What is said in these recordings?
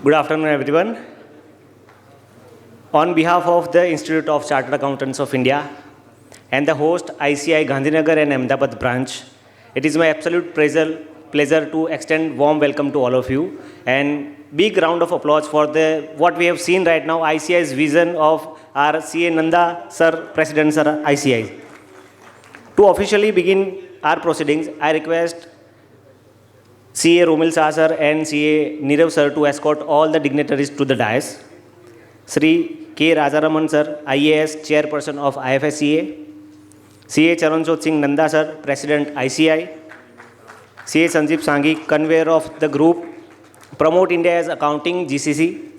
Good afternoon, everyone. On behalf of the Institute of Chartered Accountants of India and the host ICAI Gandhinagar and Ahmedabad branch, it is my absolute pleasure to extend warm welcome to all of you and big round of applause for what we have seen right now, ICAI's vision of our CA Nanda Sir, President Sir ICAI. To officially begin our proceedings, I request CA Romil sir and CA Neerav sir to escort all the dignitaries to the dais. Shri K. Rajaraman sir, IAS Chairperson of IFSCA. CA Charanjot Singh Nanda sir, President ICAI. CA Sanjib Sanghi, Conveyor of the group, Promote India as Accounting GCC.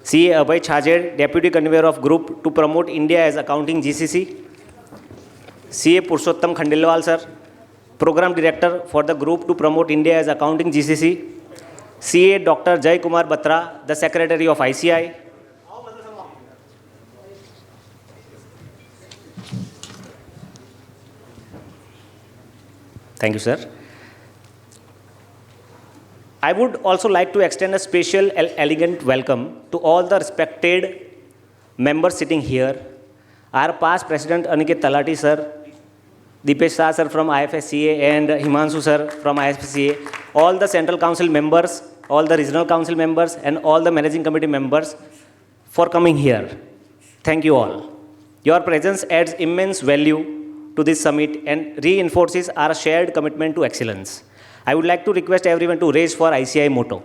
CA Abhay Chhajed, Deputy Conveyor of group to Promote India as Accounting GCC. CA Purushottamlal Khandelwal sir, Program Director for the group to Promote India as Accounting GCC. CA Dr. Kumar Batra, the Secretary of ICAI. Thank you, sir. I would also like to extend a special elegant welcome to all the respected members sitting here. Our past President Aniket Talati sir, Deepesh Shah sir from IFSCA and Himanshu sir from IFSCA, all the Central Council members, all the Regional Council members and all the Managing Committee members for coming here. Thank you all. Your presence adds immense value to this summit and reinforces our shared commitment to excellence. I would like to request everyone to raise for ICAI motto.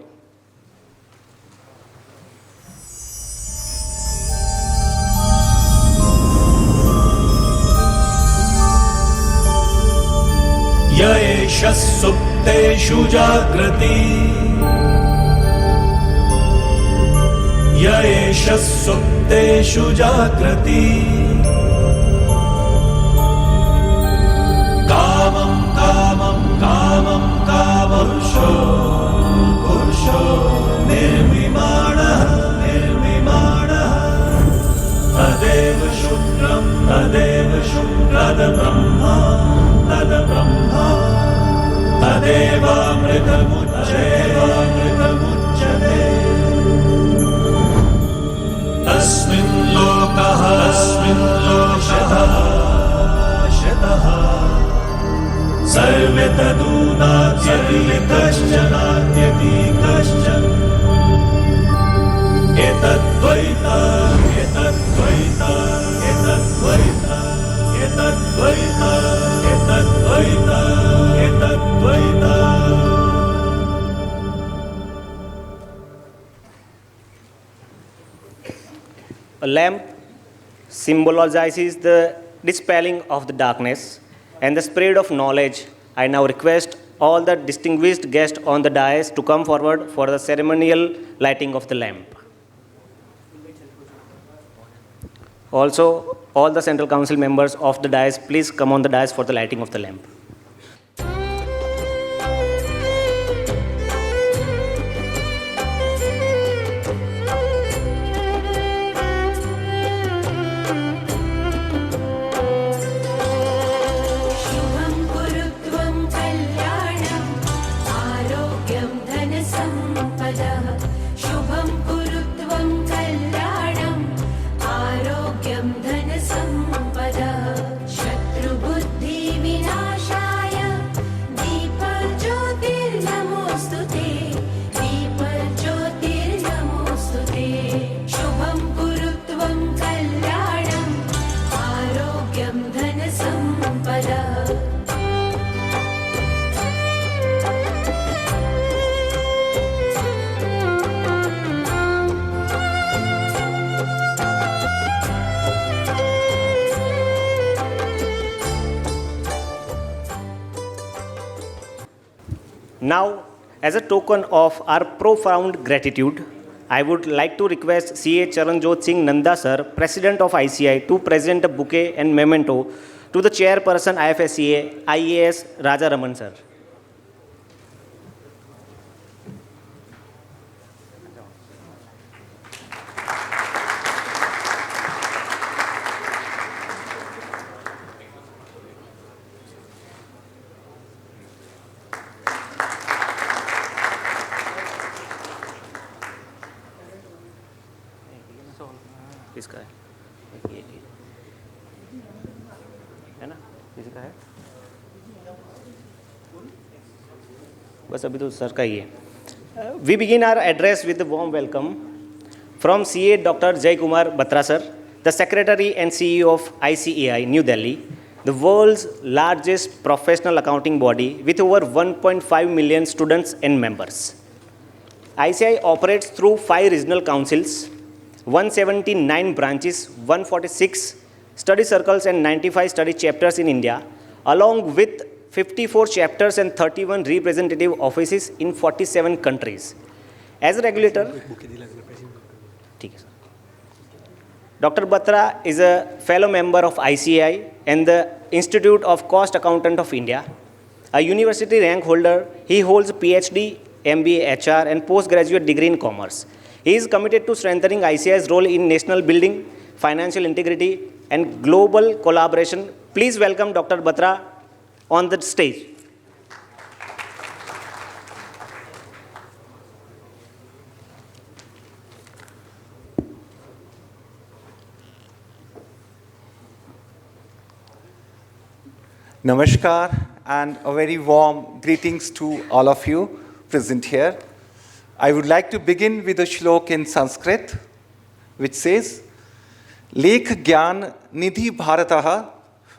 Yaesha supteshu jagrati Yaesha supteshu jagrati Kamam kamam kamam kamam Purusho nirvimana Tadeva shukram Tada Brahma Tadeva mritamujjate Tasmin lokaha shataha Sarve tadunatyati kaschan Etadvaita A lamp symbolizes the dispelling of the darkness and the spread of knowledge. I now request all the distinguished guests on the dais to come forward for the ceremonial lighting of the lamp. Also, all the Central Council members of the dais, please come on the dais for the lighting of the lamp. Now, as a token of our profound gratitude, I would like to request CA Charanjot Singh Nanda sir, President of ICAI, to present a bouquet and memento to the Chairperson IFSCA, IAS Rajaraman sir. किसका है? है ना? किसका है? बस अभी तो sir का ही है. We begin our address with a warm welcome from CA Dr. Jai Kumar Batra sir, the Secretary and CEO of ICAI, New Delhi, the world's largest professional accounting body with over 1.5 million students and members. ICAI operates through 5 regional councils, 179 branches, 146 study circles and 95 study chapters in India, along with 54 chapters and 31 representative offices in 47 countries. As a regulator, Dr. Batra is a fellow member of ICAI and the Institute of Cost Accountant of India. A university rank holder, he holds PhD, MBA, HR and postgraduate degree in commerce. He is committed to strengthening ICAI's role in national building, financial integrity and global collaboration. Please welcome Dr. Batra on the stage. Namaskar and a very warm greetings to all of you present here. I would like to begin with a shlok in Sanskrit which says, Lekh Gyan Nidhi Bharataha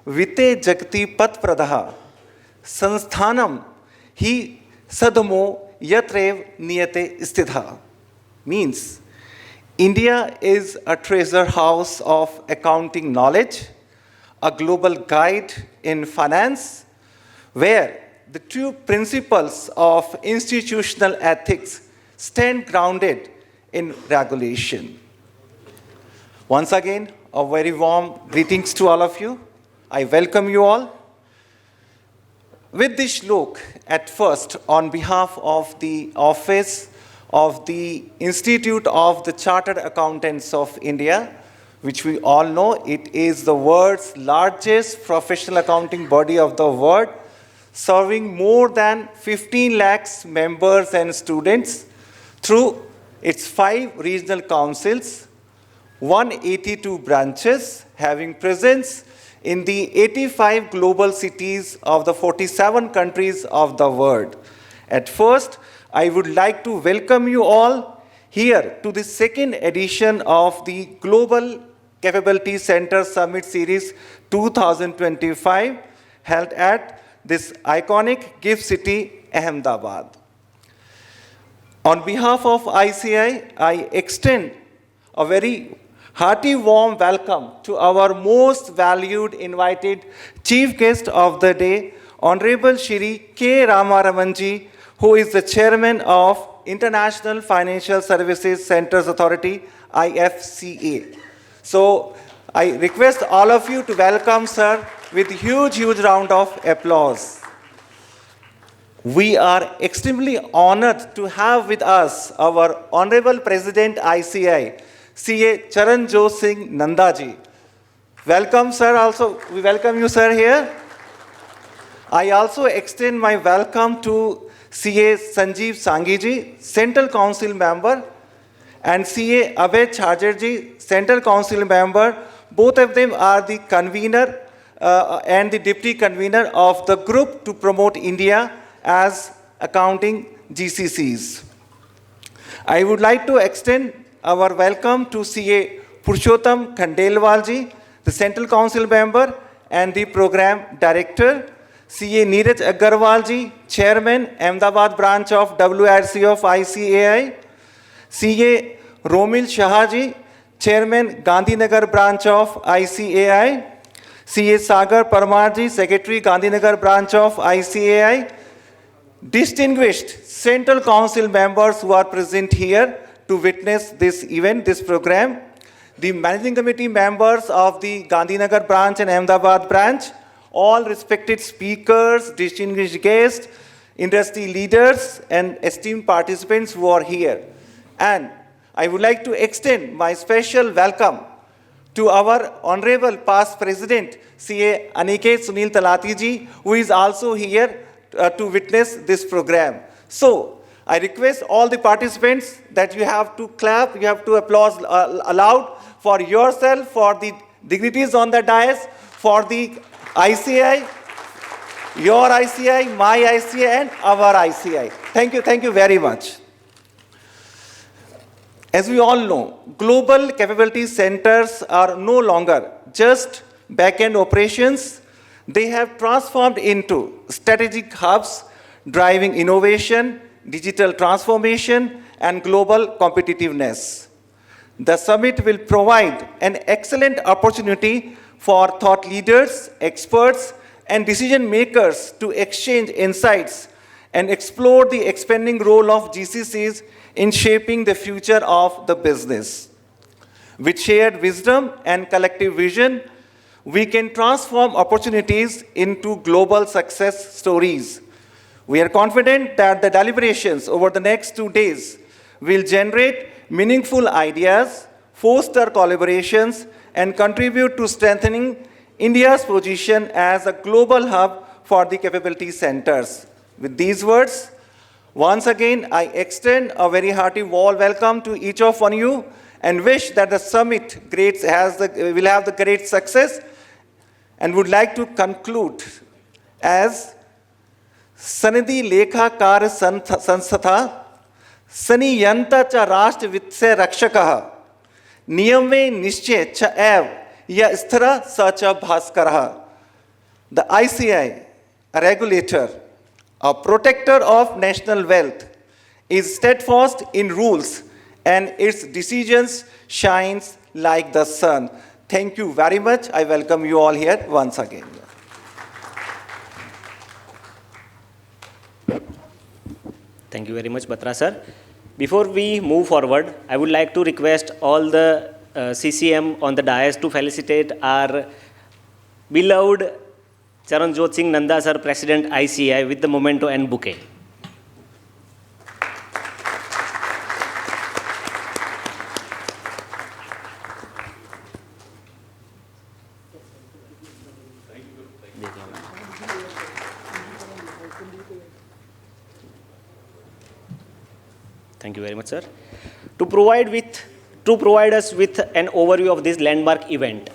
Vite Jagati Pat Pradaha Sansthanam Hi Sadamo Yatrev Niyate Stitha. Means, India is a treasure house of accounting knowledge, a global guide in finance, where the true principles of institutional ethics stand grounded in regulation. Once again, a very warm greetings to all of you. I welcome you all. With this shlok, at first, on behalf of the Office of the Institute of the Chartered Accountants of India, which we all know, it is the world's largest professional accounting body of the world, serving more than 15 lakhs members and students through its 5 regional councils, 182 branches, having presence in the 85 global cities of the 47 countries of the world. At first, I would like to welcome you all here to the second edition of the Global Capability Center Summit Series 2025, held at this iconic gift city, Ahmedabad. On behalf of ICAI, I extend a very hearty warm welcome to our most valued invited chief guest of the day, Honorable Shri K. Rajaraman, who is the chairman of International Financial Services Centers Authority, IFSCA. So I request all of you to welcome sir with huge round of applause. We are extremely honored to have with us our Honorable President ICAI, CA Charanjot Singh Nanda ji. Welcome sir, also we welcome you sir here. I also extend my welcome to CA Sanjib Sanghi ji, Central Council member, and CA Abhay Chhajed ji, Central Council member. Both of them are the convener and the deputy convener of the group to promote India as accounting GCCs. I would like to extend our welcome to CA Purushottamlal Khandelwal ji, the Central Council member and the program director, CA Neerav Agarwal ji, chairman, Ahmedabad branch of WRC of ICAI, CA Romil Shah ji, chairman, Gandhinagar branch of ICAI, CA Sagar Parmar ji, secretary, Gandhinagar branch of ICAI, distinguished Central Council members who are present here to witness this event, this program, the managing committee members of the Gandhinagar branch and Ahmedabad branch, all respected speakers, distinguished guests, industry leaders, and esteemed participants who are here. And I would like to extend my special welcome to our Honorable Past President, CA Aniket Sunil Talati ji, who is also here to witness this program. So, I request all the participants that you have to clap, you have to applause aloud for yourself, for the dignitaries on the dais, for the ICAI, your ICAI, my ICAI, and our ICAI. Thank you very much. As we all know, global capability centers are no longer just back-end operations. They have transformed into strategic hubs, driving innovation, digital transformation, and global competitiveness. The summit will provide an excellent opportunity for thought leaders, experts, and decision makers to exchange insights and explore the expanding role of GCCs in shaping the future of the business. With shared wisdom and collective vision, we can transform opportunities into global success stories. We are confident that the deliberations over the next 2 days will generate meaningful ideas, foster collaborations, and contribute to strengthening India's position as a global hub for the capability centers. With these words, once again, I extend a very hearty warm welcome to each of you and wish that the summit will have the great success, and would like to conclude as Sanidhi Lekha Karya Sanstha Saniyanta cha Rashtra Vitse Rakshakaha Niyame Nishche cha ev ya Sthira sa cha Bhaskaraha. The ICAI, a regulator, a protector of national wealth, is steadfast in rules and its decisions shines like the sun. Thank you very much. I welcome you all here once again. Thank you very much, Batra sir. Before we move forward, I would like to request all the CCM on the dais to felicitate our beloved Charanjot Singh Nanda sir, President ICAI, with the memento and bouquet. Thank you very much, sir. To provide us with an overview of this landmark event,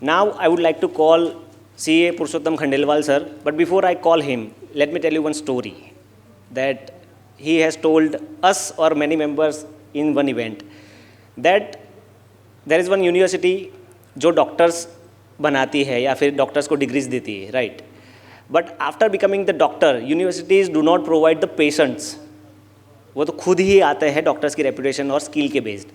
now I would like to call CA Purushottamlal sir. But before I call him, let me tell you one story that he has told us or many members in one event, that there is one university जो doctors बनाती है या फिर doctors को degrees देती है, right? But after becoming the doctor, universities do not provide the patients. वो तो खुद ही आते हैं डॉक्टर्स की रेपुटेशन और स्किल के बेस्ड.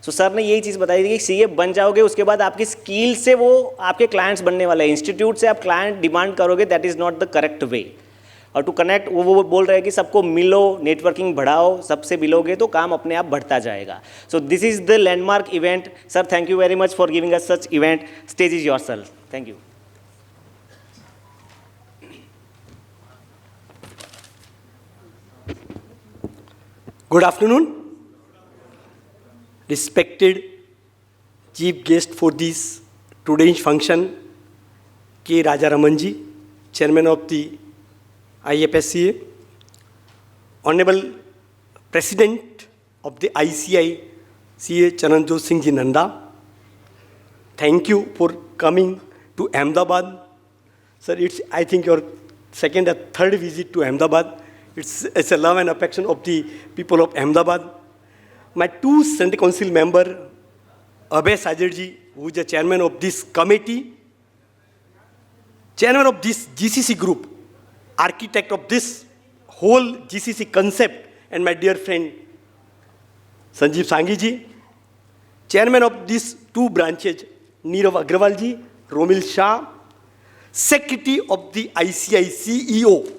सो सर ने यही चीज़ बताई थी कि सीए बन जाओगे, उसके बाद आपकी स्किल से वो आपके क्लाइंट्स बनने वाले हैं. इंस्टीट्यूट से आप क्लाइंट डिमांड करोगे, that is not the correct way. और टू कनेक्ट वो बोल रहे हैं कि सबको मिलो, नेटवर्किंग बढ़ाओ, सबसे मिलोगे तो काम अपने आप बढ़ता जाएगा. So this is the landmark event. Sir, thank you very much for giving us such event. Stage is yourself. Thank you. Good afternoon, respected chief guest for this today's function, K. Rajaraman ji, Chairman of the IFSCA, Honorable President of the ICAI, CA Charanjot Singh ji Nanda. Thank you for coming to Ahmedabad. Sir, it's I think your second or third visit to Ahmedabad. It's a love and affection of the people of Ahmedabad. My two Central Council member, Abhay Sagar ji, who is the chairman of this committee, chairman of this GCC group, architect of this whole GCC concept, and my dear friend Sanjib Sanghi ji, chairman of these two branches, Neerav Agarwal ji, Romil Shah, secretary of the ICAI CEO.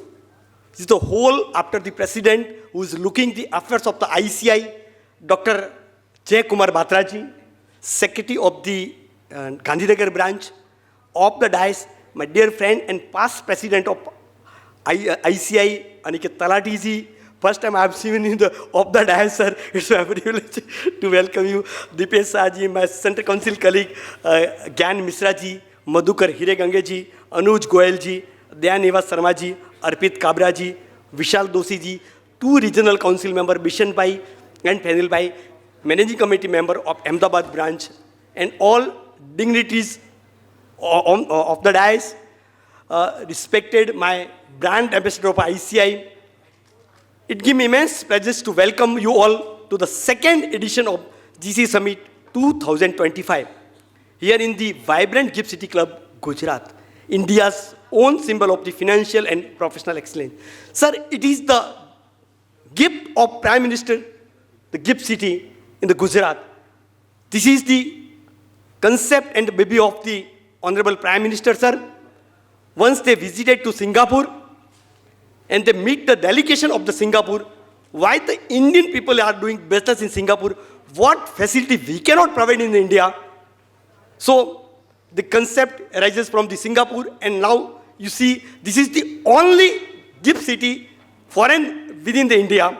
This is the whole after the president who is looking the affairs of the ICAI, Dr. Kumar Batra ji, secretary of the Gandhinagar branch, of the dais, my dear friend and past president of ICAI, Aniket Talati ji. First time I have seen you of the dais, sir. It's a privilege to welcome you. Dipesh Shah ji, my Central Council colleague, Gyan Misra ji, Madhukar Hiregange ji, Anuj Goyal ji, Dyan Eva Sharma ji, अर्पित काबरा जी, विशाल दोषी जी, 2 regional council member, Bishan Bhai and Fenil Bhai, managing committee member of Ahmedabad branch, and all dignitaries of the dais, respected my brand ambassador of ICAI. It gives me immense pleasure to welcome you all to the second edition of GC Summit 2025, here in the vibrant GIFT City Club, Gujarat, India's own symbol of the financial and professional excellence. Sir, it is the gift of Prime Minister, the GIFT City in the Gujarat. This is the concept and the baby of the Honorable Prime Minister, sir. Once they visited to Singapore and they meet the delegation of the Singapore, why the Indian people are doing business in Singapore, what facility we cannot provide in India. So the concept arises from the Singapore, and now you see this is the only GIFT City foreign within the India.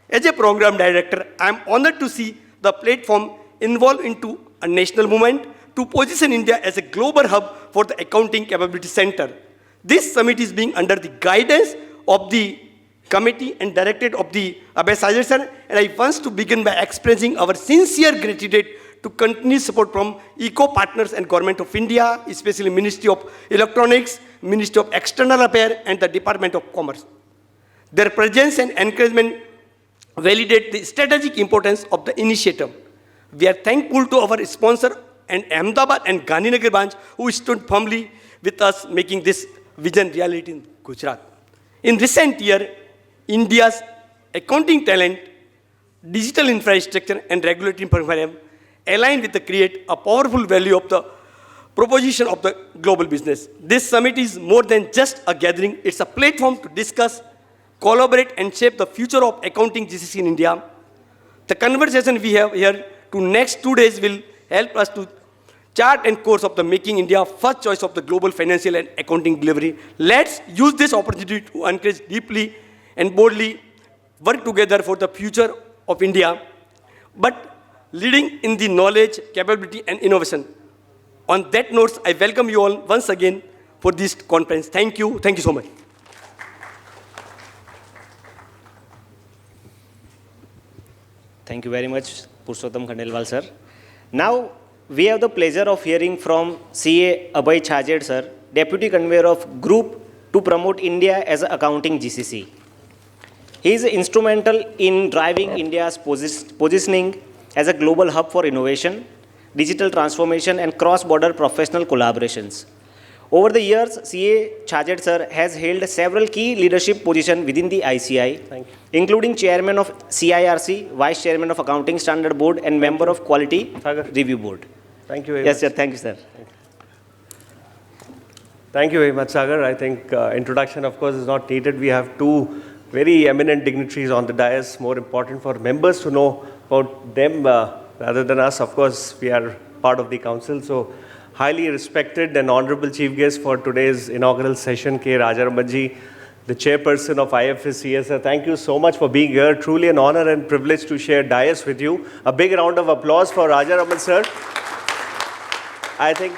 As a program director, I am honored to see the platform involved into a national movement to position India as a global hub for the accounting capability center. This summit is being under the guidance of the committee and directed of the Abhay sir, and I want to begin by expressing our sincere gratitude to continuous support from eco-partners and Government of India, especially Ministry of Electronics, Ministry of External Affairs, and the Department of Commerce. Their presence and encouragement validate the strategic importance of the initiative. We are thankful to our sponsor and Ahmedabad and Gandhinagar branch who stood firmly with us, making this vision reality in Gujarat. In recent year, India's accounting talent, digital infrastructure, and regulatory program align with the create a powerful value of the proposition of the global business. This summit is more than just a gathering. It's a platform to discuss, collaborate, and shape the future of accounting GCC in India. The conversation we have here to next 2 days will help us to chart and course of the making India first choice of the global financial and accounting delivery. Let's use this opportunity to encourage deeply and boldly work together for the future of India, but leading in the knowledge, capability, and innovation. On that note, I welcome you all once again for this conference. Thank you. Thank you so much. Thank you very much, Khandelwal sir. Now, we have the pleasure of hearing from CA Abhay Chhajed sir, Deputy Convener of Group to promote India as an accounting GCC. He is instrumental in driving India's positioning as a global hub for innovation, digital transformation, and cross-border professional collaborations. Over the years, CA Chhajed sir has held several key leadership positions within the ICAI, including Chairman of CIRC, Vice Chairman of Accounting Standard Board, and Member of Quality Sagar. Review Board. Thank you very Yes, much. sir. Thank you, sir. Thank you very much, Sagar. I think introduction, of course, is not needed. We have two very eminent dignitaries on the dais. More important for members to know about them rather than us. Of course, we are part of the council. So, highly respected and honorable chief guest for today's inaugural session, K. Rajaraman ji, the chairperson of IFSCA. Sir, thank you so much for being here. Truly an honor and privilege to share dais with you. A big round of applause for Rajaraman sir. I think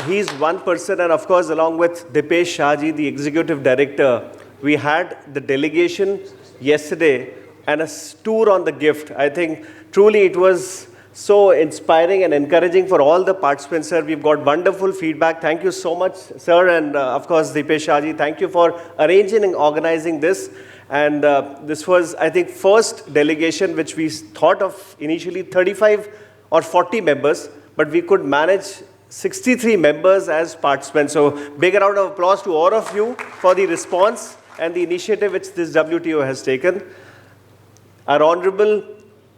he's one person, and of course, along with Dipesh Shah ji, the executive director, we had the delegation yesterday and a tour on the gift. I think truly it was so inspiring and encouraging for all the participants, sir. We've got wonderful feedback. Thank you so much, sir. And of course, Dipesh Shah ji, thank you for arranging and organizing this. And this was, I think, first delegation which we thought of initially 35 or 40 members, but we could manage 63 members as participants. So big round of applause to all of you for the response and the initiative which this WTO has taken. Our honorable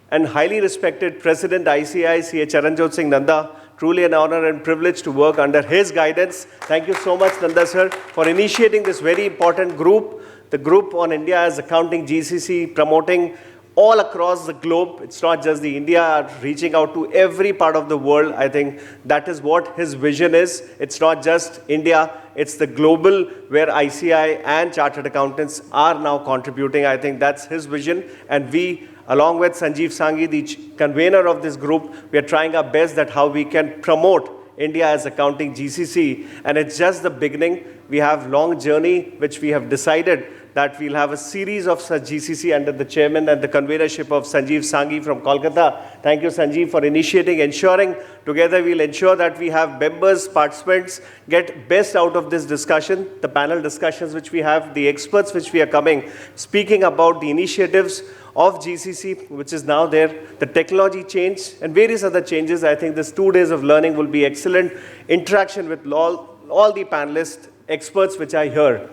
and highly respected President ICAI, CA Charanjot Singh Nanda, truly an honor and privilege to work under his guidance. Thank you so much, Nanda sir, for initiating this very important group, the group on India as accounting GCC, promoting all across the globe. It's not just the India, reaching out to every part of the world. I think that is what his vision is. It's not just India, it's the global where ICAI and chartered accountants are now contributing. I think that's his vision. And we, along with Sanjib Sanghi, the convener of this group, we are trying our best that how we can promote India as accounting GCC. And it's just the beginning. We have long journey which we have decided that we'll have a series of such GCC under the chairman and the convenorship of Sanjib Sanghi from Kolkata. Thank you, Sanjib, for initiating, ensuring together we'll ensure that we have members, participants, get best out of this discussion, the panel discussions which we have, the experts which we are coming, speaking about the initiatives of GCC, which is now there, the technology change and various other changes. I think this 2 days of learning will be excellent interaction with all the panelists, experts which are here.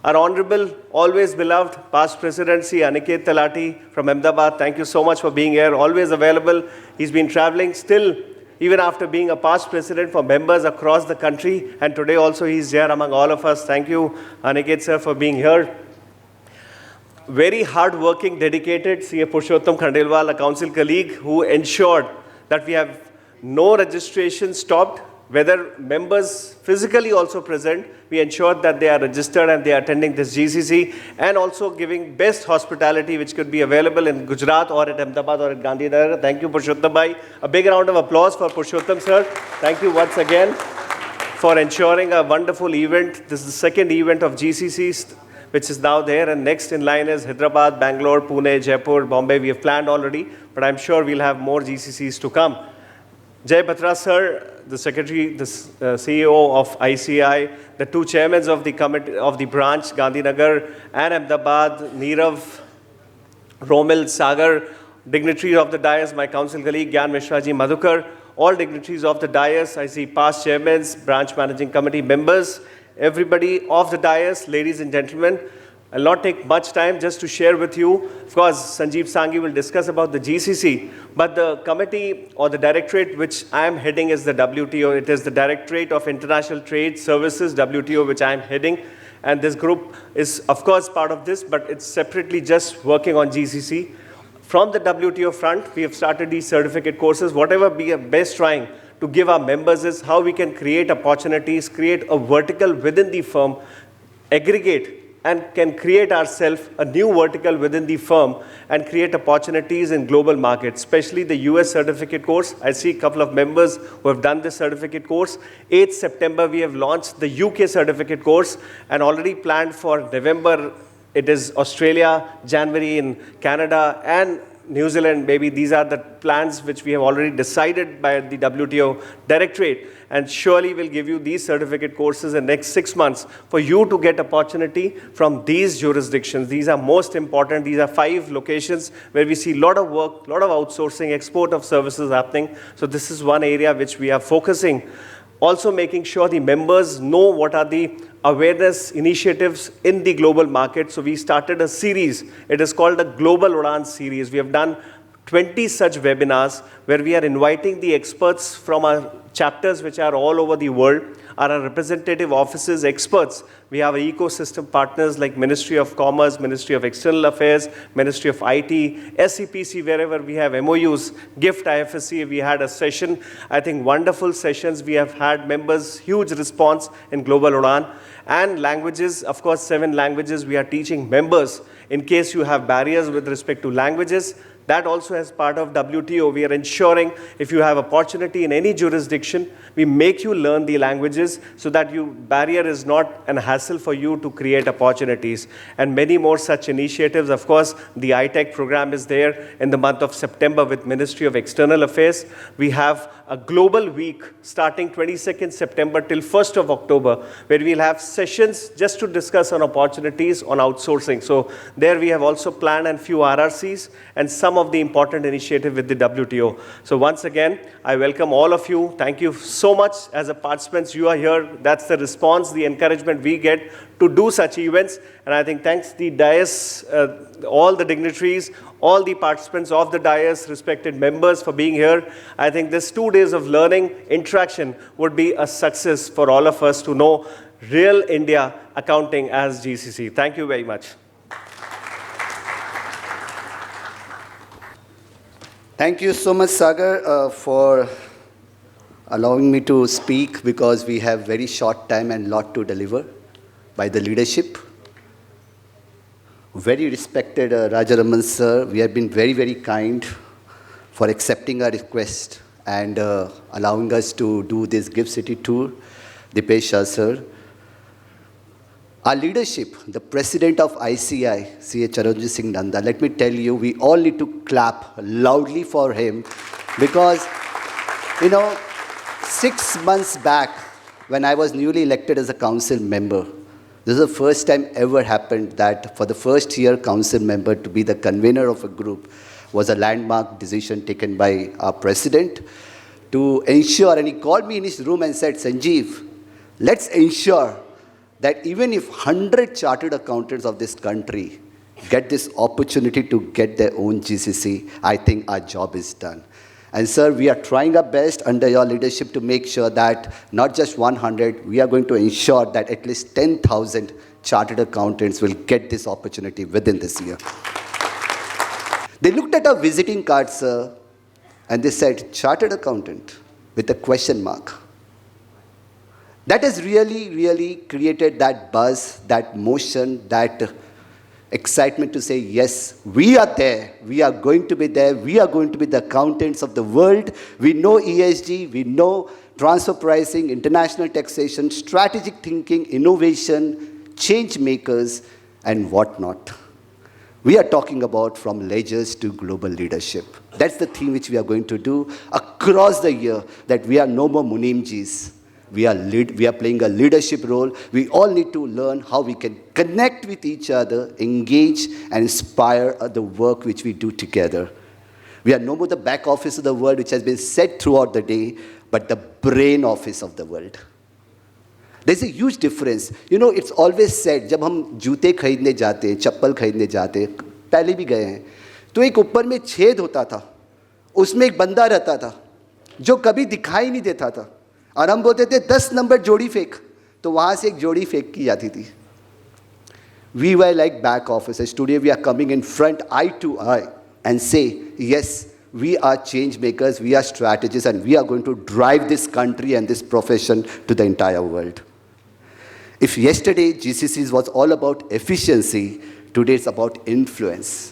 Our honorable, always beloved past presidency, Aniket Talati from Ahmedabad, thank you so much for being here, always available. He's been traveling still, even after being a past president, for members across the country, and today also he's here among all of us. Thank you, Aniket sir, for being here. Very hard-working, dedicated CA Purushottam Khandelwal, a council colleague who ensured that we have no registration stopped, whether members physically also present, we ensured that they are registered and they are attending this GCC, and also giving best hospitality which could be available in Gujarat or at Ahmedabad or at Gandhinagar. Thank you, Purushottam bhai. A big round of applause for Purushottam sir. Thank you once again for ensuring a wonderful event. This is the second event of GCC which is now there, and next in line is Hyderabad, Bangalore, Pune, Jaipur, Bombay. We have planned already, but I'm sure we'll have more GCCs to come. Jai Batra sir, the Secretary, the CEO of ICAI, the two chairmen of the committee of the branch, Gandhinagar and Ahmedabad, Neerav, Romil, Sagar, dignitaries of the dais, my council colleague, Gyan Mishraji Madhukar, all dignitaries of the dais, I see past chairmen, branch managing committee members, everybody of the dais, ladies and gentlemen. I'll not take much time just to share with you. Of course, Sanjib Sanghi will discuss about the GCC, but the committee or the directorate which I am heading is the WTO. It is the Directorate of International Trade Services, WTO, which I am heading. And this group is, of course, part of this, but it's separately just working on GCC. From the WTO front, we have started these certificate courses. Whatever we are best trying to give our members is how we can create opportunities, create a vertical within the firm, aggregate, and can create ourselves a new vertical within the firm and create opportunities in global markets, especially the US certificate course. I see a couple of members who have done this certificate course. 8th September, we have launched the UK certificate course and already planned for November. It is Australia, January in Canada, and New Zealand. Maybe these are the plans which we have already decided by the WTO Directorate, and surely we'll give you these certificate courses in the next 6 months for you to get opportunity from these jurisdictions. These are most important. These are 5 locations where we see a lot of work, a lot of outsourcing, export of services happening. So this is one area which we are focusing. Also making sure the members know what are the awareness initiatives in the global market. So we started a series. It is called the Global Udan series. We have done 20 such webinars where we are inviting the experts from our chapters which are all over the world, our representative offices, experts. We have ecosystem partners like Ministry of Commerce, Ministry of External Affairs, Ministry of IT, SCPC, wherever we have MOUs, GIFT, IFSCA, we had a session. I think wonderful sessions. We have had members, huge response in Global Udan. And languages, of course, 7 languages we are teaching members. In case you have barriers with respect to languages, that also as part of WTO, we are ensuring if you have opportunity in any jurisdiction, we make you learn the languages so that barrier is not a hassle for you to create opportunities. And many more such initiatives. Of course, the iTech program is there in the month of September with Ministry of External Affairs. We have a global week starting 22nd September till 1st of October, where we'll have sessions just to discuss on opportunities on outsourcing. So there we have also planned a few RRCs and some of the important initiative with the WTO. So once again, I welcome all of you. Thank you so much as a participants. You are here. That's the response, the encouragement we get to do such events. And I think thanks the dais, all the dignitaries, all the participants of the dais, respected members for being here. I think this 2 days of learning, interaction would be a success for all of us to know real India accounting as GCC. Thank you very much. Thank you so much, Sagar, for allowing me to speak, because we have very short time and lot to deliver by the leadership. Very respected Rajaraman sir, we have been very, very kind for accepting our request and allowing us to do this GIFT City tour. Dipesh Shah sir, Our leadership, the president of ICAI, CA Charanjot Singh Nanda, let me tell you, we all need to clap loudly for him because, 6 months back, when I was newly elected as a council member, this is the first time ever happened that for the first year council member to be the convener of a group was a landmark decision taken by our president to ensure, and he called me in his room and said, Sanjib, let's ensure that even if 100 chartered accountants of this country get this opportunity to get their own GCC, I think our job is done. And sir, we are trying our best under your leadership to make sure that not just 100, we are going to ensure that at least 10,000 chartered accountants will get this opportunity within this year. They looked at our visiting cards, sir, and they said, chartered accountant with a question mark. That has really created that buzz, that motion, that excitement to say, yes, we are there, we are going to be there, we are going to be the accountants of the world. We know ESG, we know transfer pricing, international taxation, strategic thinking, innovation, change makers, and whatnot. We are talking about from ledgers to global leadership. That's the theme which we are going to do across the year, that we are no more Munimjis. We are playing a leadership role. We all need to learn how we can connect with each other, engage, and inspire the work which we do together. We are no more the back office of the world, which has been said throughout the day, but the brain office of the world. There's a huge difference. It's always said, जब हम जूते खरीदने जाते हैं, चप्पल खरीदने जाते हैं, पहले भी गए हैं, तो एक ऊपर में छेद होता था, उसमें एक बंदा रहता था, जो कभी दिखाई नहीं देता था, और हम बोलते थे 10 नंबर जोड़ी फेंक, तो वहाँ से एक जोड़ी फेंक की जाती थी. We were like back officers. Today we are coming in front, eye to eye, and say, yes, we are change makers, we are strategists, and we are going to drive this country and this profession to the entire world. If yesterday GCCs was all about efficiency, today it's about influence.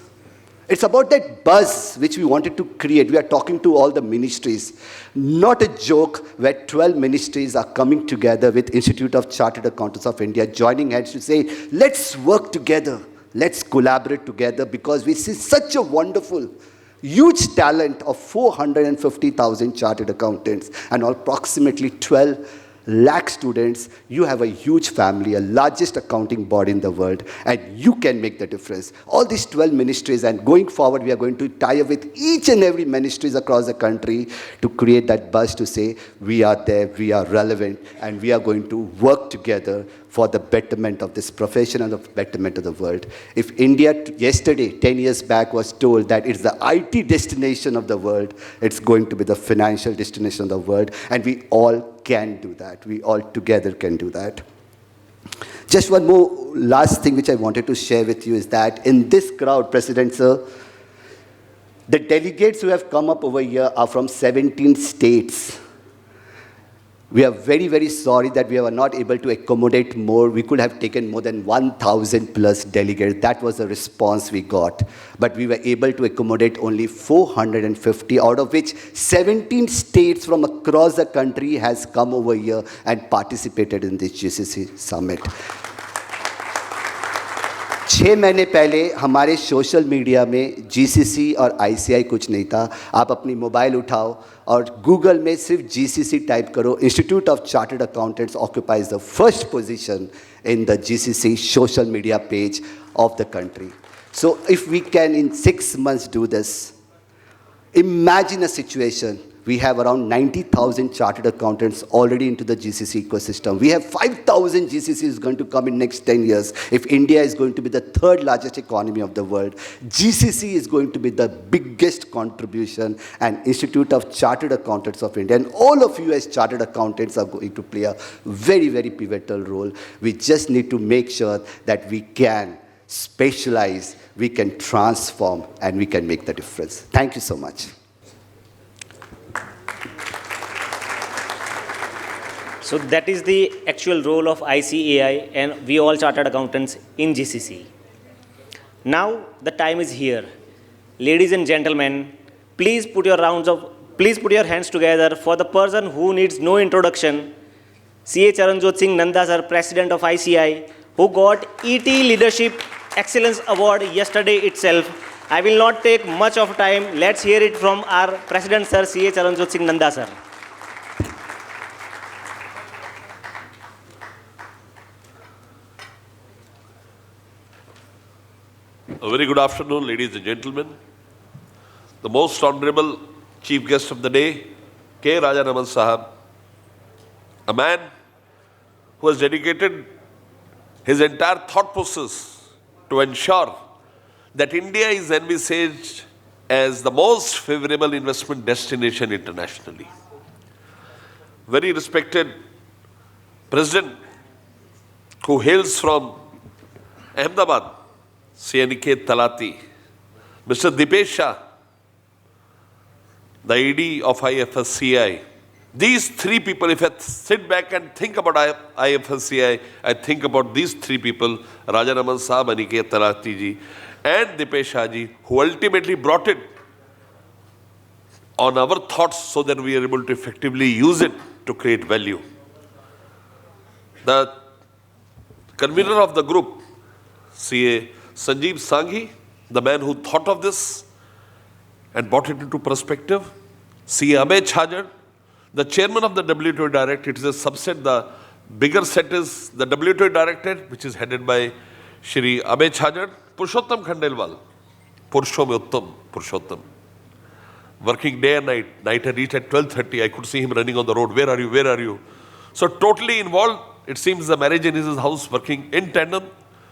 It's about that buzz which we wanted to create. We are talking to all the ministries. Not a joke where 12 ministries are coming together with Institute of Chartered Accountants of India, joining hands to say, let's work together, let's collaborate together, because we see such a wonderful, huge talent of 450,000 chartered accountants and approximately 12 lakh students. You have a huge family, a largest accounting body in the world, and you can make the difference. All these 12 ministries, and going forward, we are going to tie up with each and every ministries across the country to create that buzz to say, we are there, we are relevant, and we are going to work together for the betterment of this profession and the betterment of the world. If India yesterday, 10 years back, was told that it's the IT destination of the world, it's going to be the financial destination of the world, and we all can do that. We all together can do that. Just one more last thing which I wanted to share with you is that in this crowd, President Sir, the delegates who have come up over here are from 17 states. We are very sorry that we were not able to accommodate more. We could have taken more than 1,000 plus delegates. That was the response we got. But we were able to accommodate only 450, out of which 17 states from across the country has come over here and participated in this GCC summit. 6 महीने पहले हमारे social media में GCC और ICAI कुछ नहीं था. आप अपनी मोबाइल उठाओ और गूगल में सिर्फ GCC टाइप करो. Institute of chartered accountants occupies the first position in the GCC social media page of the country. So if we can in 6 months do this, imagine a situation. We have around 90,000 chartered accountants already into the GCC ecosystem. We have 5,000 GCCs going to come in next 10 years. If India is going to be the 3rd largest economy of the world, GCC is going to be the biggest contribution, and Institute of Chartered Accountants of India, and all of you as chartered accountants are going to play a very pivotal role. We just need to make sure that we can specialize, we can transform, and we can make the difference. Thank you so much. So that is the actual role of ICAI and we all chartered accountants in GCC. Now the time is here. Ladies and gentlemen, please put your hands together for the person who needs no introduction, CA Charanjot Singh Nanda sir, President of ICAI, who got ET Leadership Excellence Award yesterday itself. I will not take much of time. Let's hear it from our President, Sir, CA Charanjot Singh Nanda, sir. A very good afternoon, ladies and gentlemen. The most honorable chief guest of the day, K. Rajaraman Sahab, a man who has dedicated his entire thought process to ensure that India is envisaged as the most favorable investment destination internationally. Very respected President who hails from Ahmedabad, CNK Talati, Mr. Dipesh Shah, the ED of IFSCA. These three people, if I sit back and think about IFSCA, I think about these three people, Rajaraman Sahab, Aniket Talati ji, and Dipesh Shah ji, who ultimately brought it on our thoughts so that we are able to effectively use it to create value. The convener of the group, CA Sanjib Sanghi, the man who thought of this and brought it into perspective. CA Abhay Chhajed, the chairman of the WTO Directorate. It is a subset. The bigger set is the WTO Directorate, which is headed by Shri Abhay Chhajed. Purushottam Khandelwal, Purushottam, working day and night. Night I reached at 12:30. I could see him running on the road. Where are you? Where are you? So totally involved. It seems the marriage in his house working in tandem,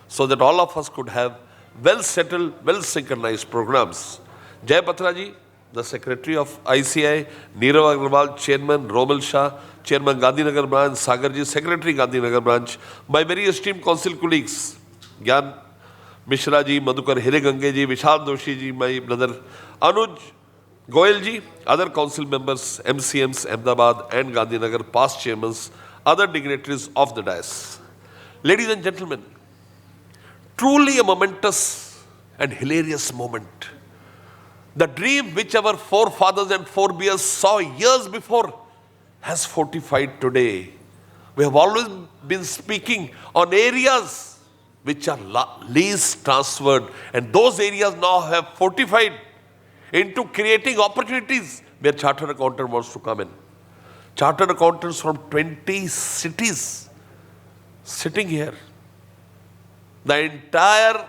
so that all of us could have well-settled, well-synchronized programs. Batra ji, the Secretary of ICAI, Neerav Agarwal, Chairman, Romil, Shah, Chairman Gandhinagar Branch, Sagar ji, Secretary Gandhinagar Branch, my very esteemed council colleagues, Gyan Mishra ji, Madhukar Hiregange ji, Vishal Doshi ji, my brother Anuj Goyal ji, other council members, MCMs, Ahmedabad and Gandhinagar, past chairmen, other dignitaries of the dais. Ladies and gentlemen, truly a momentous and hilarious moment. The dream which our forefathers and forebears saw years before has fortified today. We have always been speaking on areas which are least transferred, and those areas now have fortified into creating opportunities where chartered accountant wants to come in. Chartered accountants from 20 cities sitting here. The entire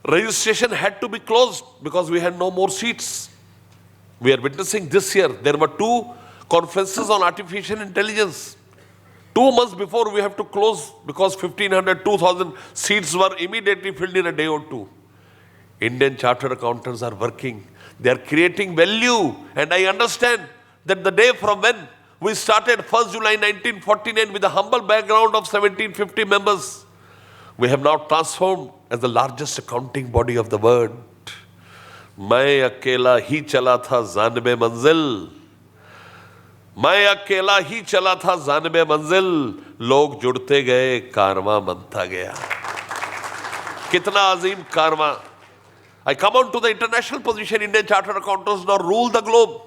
registration had to be closed because we had no more seats. We are witnessing this year, there were 2 conferences on artificial intelligence. 2 months before we have to close because 1,500, 2,000 seats were immediately filled in a day or 2. Indian chartered accountants are working. They are creating value. And I understand that the day from when we started 1st July 1949 with a humble background of 1750 members, we have now transformed as the largest accounting body of the world. मैं अकेला ही चला था जानबे मंजिल, मैं अकेला ही चला था जानबे मंजिल, लोग जुड़ते गए कारवां बनता गया. कितना अजीम कारवां. I come on to the international position. Indian Chartered Accountants now rule the globe.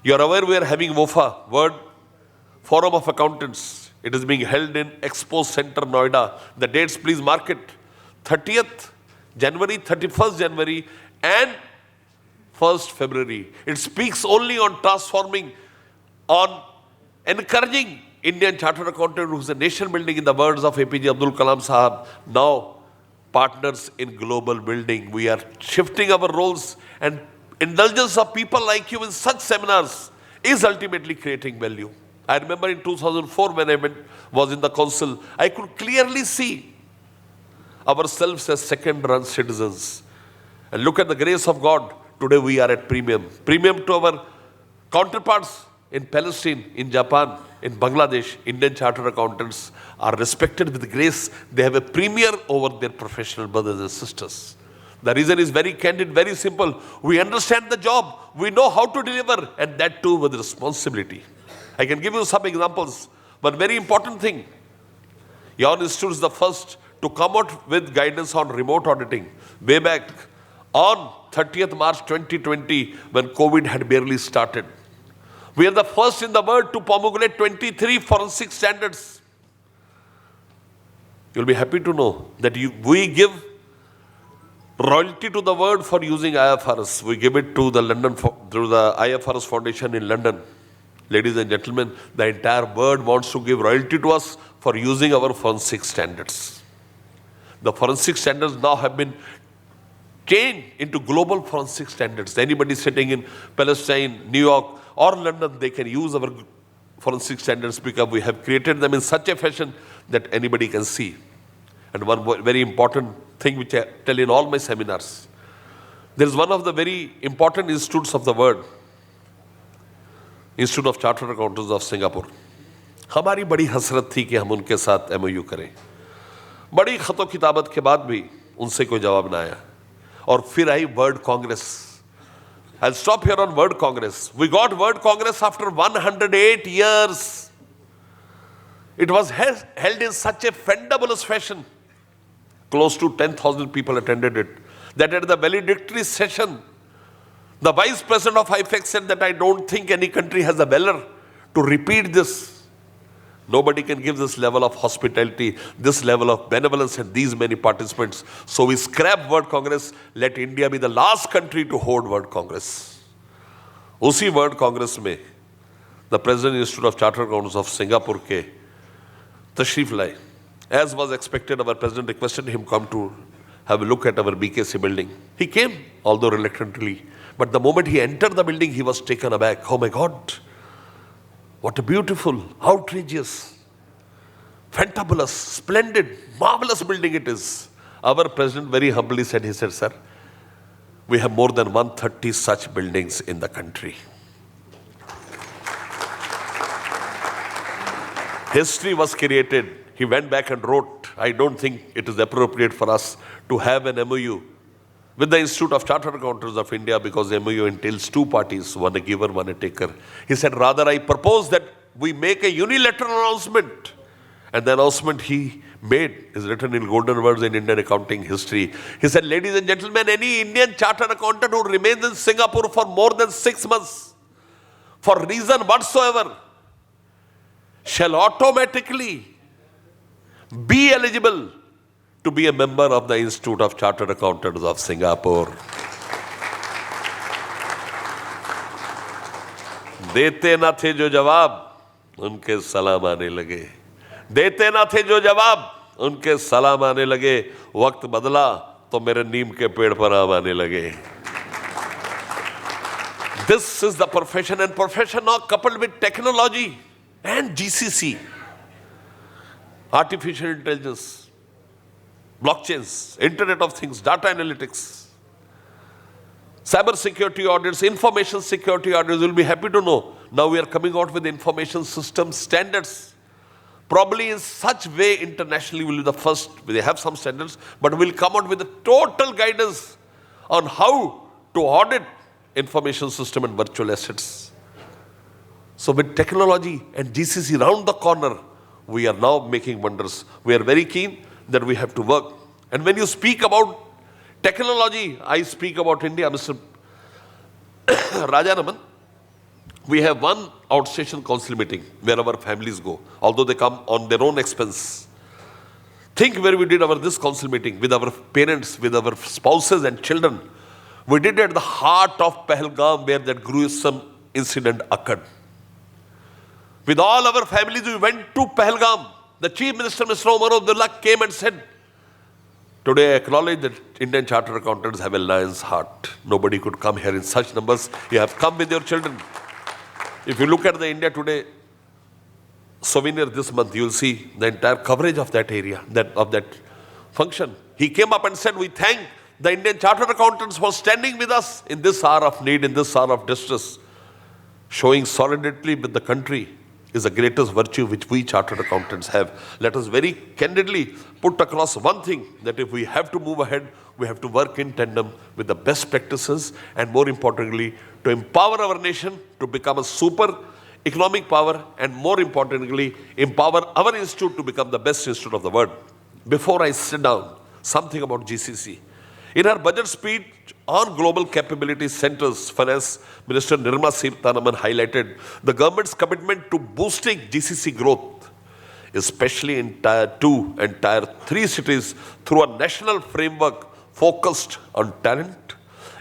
You are aware we are having WOFA, World Forum of Accountants. It is being held in Expo Center, Noida. The dates, please mark it. 30th January, 31st January, and 1st February. It speaks only on transforming, on encouraging Indian Chartered Accountant, who is a nation building, in the words of APJ Abdul Kalam Sahab. Now, partners in global building. We are shifting our roles, and indulgence of people like you in such seminars is ultimately creating value. I remember in 2004 when I was in the council, I could clearly see ourselves as second-run citizens. And look at the grace of God. Today we are at premium. Premium to our counterparts in Palestine, in Japan, in Bangladesh. Indian Chartered Accountants are respected with grace. They have a premier over their professional brothers and sisters. The reason is very candid, very simple. We understand the job. We know how to deliver, and that too with responsibility. I can give you some examples. One very important thing. Your institute is the first to come out with guidance on remote auditing way back on 30th March 2020 when COVID had barely started. We are the first in the world to promulgate 23 forensic standards. You'll be happy to know that we give royalty to the word for using IFRS. We give it to the through the IFRS Foundation in London. Ladies and gentlemen, the entire world wants to give royalty to us for using our forensic standards. The forensic standards now have been changed into global forensic standards. Anybody sitting in Palestine, New York, or London, they can use our forensic standards because we have created them in such a fashion that anybody can see. And one very important thing which I tell in all my seminars, there is one of the very important institutes of the world, Institute of Chartered Accountants of Singapore. हमारी बड़ी हसरत थी कि हम उनके साथ MOU करें. बड़ी खतो किताबत के बाद भी उनसे कोई जवाब ना आया. और फिर आई World Congress. I'll stop here on World Congress. We got World Congress after 108 years. It was held in such a fabulous fashion. Close to 10,000 people attended it. That at the valedictory session, the Vice President of IFSCA said that I don't think any country has the valor to repeat this. Nobody can give this level of hospitality, this level of benevolence and these many participants. So we scrap World Congress, let India be the last country to hold World Congress. Usi World Congress mein, the President Institute of Chartered Accountants of Singapore ke tashrif lai. As was expected, our President requested him come to have a look at our BKC building. He came, although reluctantly. But the moment he entered the building, he was taken aback. Oh my God, what a beautiful, outrageous, fantabulous, splendid, marvelous building it is. Our President very humbly said, he said, sir, we have more than 130 such buildings in the country. History was created. He went back and wrote, I don't think it is appropriate for us to have an MOU with the Institute of Chartered Accountants of India because the MOU entails two parties, one a giver, one a taker. He said, rather I propose that we make a unilateral announcement. And the announcement he made is written in golden words in Indian accounting history. He said, ladies and gentlemen, any Indian chartered accountant who remains in Singapore for more than 6 months, for reason whatsoever, shall automatically be eligible to be a member of the Institute of Chartered Accountants of Singapore. देते ना थे जो जवाब, उनके सलाम आने लगे. देते ना थे जो जवाब, उनके सलाम आने लगे. वक्त बदला तो मेरे नीम के पेड़ पर आम आने लगे. This is the profession, and profession now coupled with technology and GCC. Artificial intelligence, blockchains, Internet of Things, data analytics, cyber security audits, information security audits. You'll be happy to know now we are coming out with information system standards. Probably in such way internationally we'll be the first. They have some standards, but we'll come out with a total guidance on how to audit information system and virtual assets. So with technology and GCC round the corner, we are now making wonders. We are very keen that we have to work. And when you speak about technology, I speak about India, Mr. Rajaraman. We have one outstation council meeting where our families go, although they come on their own expense. Think where we did this council meeting with our parents, with our spouses and children. We did it at the heart of Pahalgam where that gruesome incident occurred. With all our families, we went to Pahalgam. The Chief Minister, Mr. Umar Abdullah, came and said, today I acknowledge that Indian Chartered Accountants have a lion's heart. Nobody could come here in such numbers. You have come with your children. If you look at the India Today souvenir this month, you will see the entire coverage of that area, of that function. He came up and said, we thank the Indian Chartered Accountants for standing with us in this hour of need, in this hour of distress. Showing solidarity with the country is the greatest virtue which we chartered accountants have. Let us very candidly put across one thing, that if we have to move ahead, we have to work in tandem with the best practices and more importantly, to empower our nation to become a super economic power and more importantly, empower our institute to become the best institute of the world. Before I sit down, something about GCC. In her budget speech on global capability centers, Finance Minister Nirmala Sitharaman highlighted the government's commitment to boosting GCC growth. especially in Tier 2 and Tier 3 cities through a national framework focused on talent,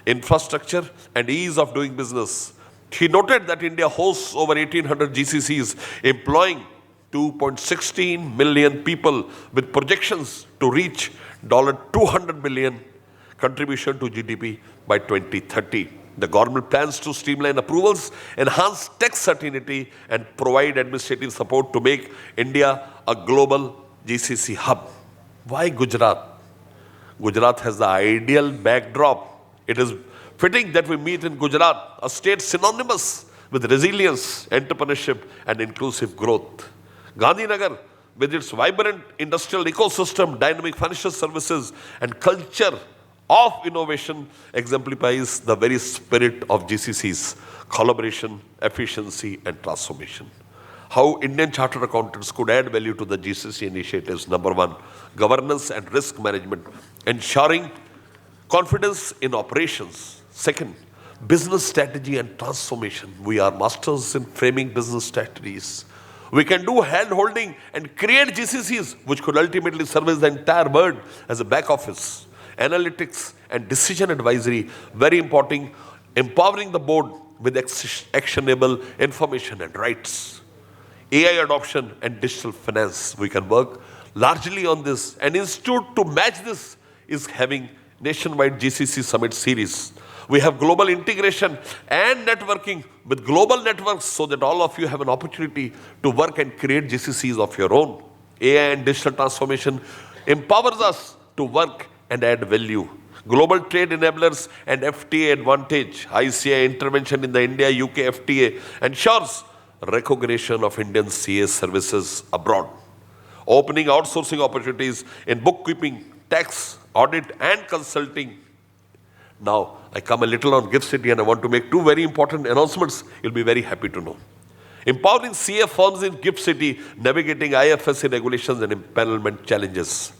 infrastructure and ease of doing business. He noted that India hosts over 1,800 GCCs employing 2.16 million people with projections to reach $200 billion contribution to GDP by 2030. The government plans to streamline approvals, enhance tax certainty, and provide administrative support to make India a global GCC hub. Why Gujarat? Gujarat has the ideal backdrop. It is fitting that we meet in Gujarat, a state synonymous with resilience, entrepreneurship, and inclusive growth. Gandhinagar, with its vibrant industrial ecosystem, dynamic financial services, and culture of innovation, exemplifies the very spirit of GCC's collaboration, efficiency, and transformation. How Indian Chartered Accountants could add value to the GCC initiatives. Number one, governance and risk management, ensuring confidence in operations. Second, business strategy and transformation. We are masters in framing business strategies. We can do hand-holding and create GCCs which could ultimately service the entire world as a back office. Analytics and decision advisory, very important, empowering the board with actionable information and rights. AI adoption and digital finance, we can work largely on this. An institute to match this is having nationwide GCC Summit series. We have global integration and networking with global networks so that all of you have an opportunity to work and create GCCs of your own. AI and digital transformation empowers us to work and add value. Global trade enablers and FTA advantage. ICAI intervention in the India-UK FTA ensures recognition of Indian CA services abroad. Opening outsourcing opportunities in bookkeeping, tax, audit and consulting. Now, I come a little on GIFT City and I want to make two very important announcements. You'll be very happy to know. Empowering CA firms in GIFT City, navigating IFSCA regulations and empanelment challenges.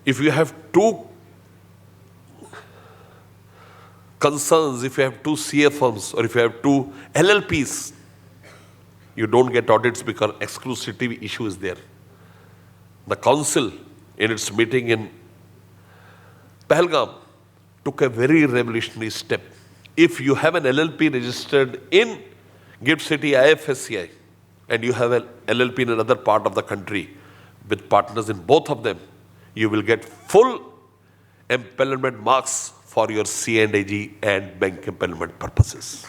If you have two concerns, if you have two CA firms or if you have two LLPs, you don't get audits because exclusivity issue is there. The council in its meeting in Pahalgam took a very revolutionary step. If you have an LLP registered in GIFT City IFSCA and you have an LLP in another part of the country with partners in both of them, you will get full empanelment marks for your C&AG and bank empanelment purposes.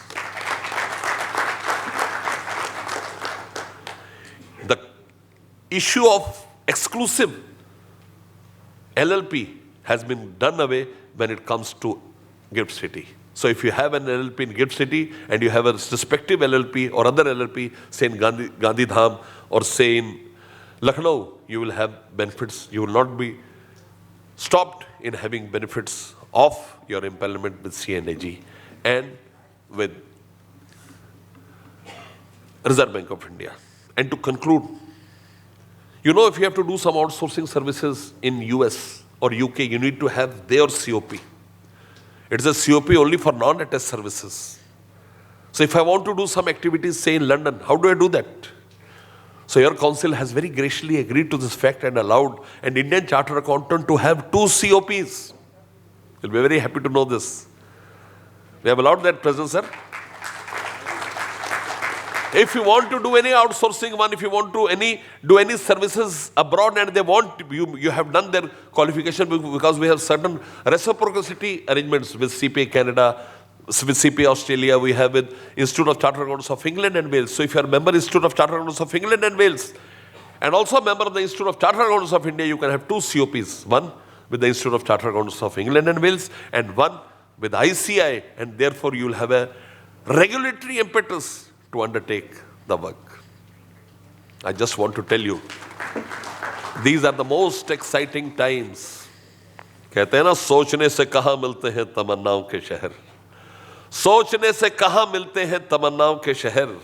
The issue of exclusive LLP has been done away when it comes to GIFT City. So if you have an LLP in GIFT City and you have a respective LLP or other LLP, say in Gandhidham or say in Lucknow, you will have benefits. You will not be stopped in having benefits of your empanelment with C&AG and with Reserve Bank of India. And to conclude, you know, if you have to do some outsourcing services in US or UK, you need to have their COP. It is a COP only for non-attached services. So if I want to do some activities, say in London, how do I do that? So your council has very graciously agreed to this fact and allowed an Indian Chartered Accountant to have two COPs. You'll be very happy to know this. We have allowed that presence, sir. If you want to do any outsourcing one, if you want to do any services abroad and they want, you have done their qualification because we have certain reciprocity arrangements with CPA Canada, with CPA Australia, we have with Institute of Chartered Accountants of England and Wales. So if you are a member of Institute of Chartered Accountants of England and Wales and also a member of the Institute of Chartered Accountants of India, you can have two COPs, one with the Institute of Chartered Accountants of England and Wales and one with ICAI, and therefore you will have a regulatory impetus to undertake the work. I just want to tell you, these are the most exciting times. कहते हैं ना, सोचने से कहाँ मिलते हैं तमन्नाओं के शहर, सोचने से कहाँ मिलते हैं तमन्नाओं के शहर,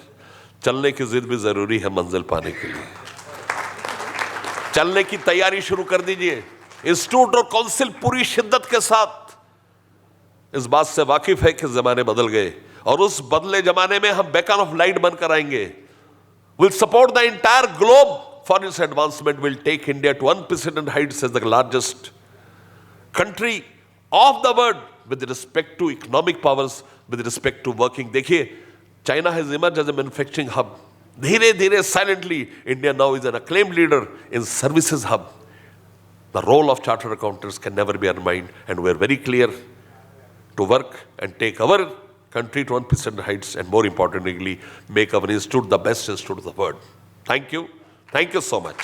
चलने की जिद भी जरूरी है मंजिल पाने के लिए। चलने की तैयारी शुरू कर दीजिए। इंस्टीट्यूट और काउंसिल पूरी शिद्दत के साथ इस बात से वाकिफ है कि जमाने बदल गए और उस बदले जमाने में हम बेकन ऑफ लाइट बनकर आएंगे। will support the entire globe for its advancement, will take India to unprecedented heights as the largest country of the world with respect to economic powers, with respect to working. देखिए, China has emerged as a manufacturing hub. धीरे धीरे, silently, India now is an acclaimed leader in services hub. The role of chartered accountants can never be undermined, and we are very clear to work and take our country to unprecedented heights, and more importantly, make our institute the best institute of the world. Thank you. Thank you so much.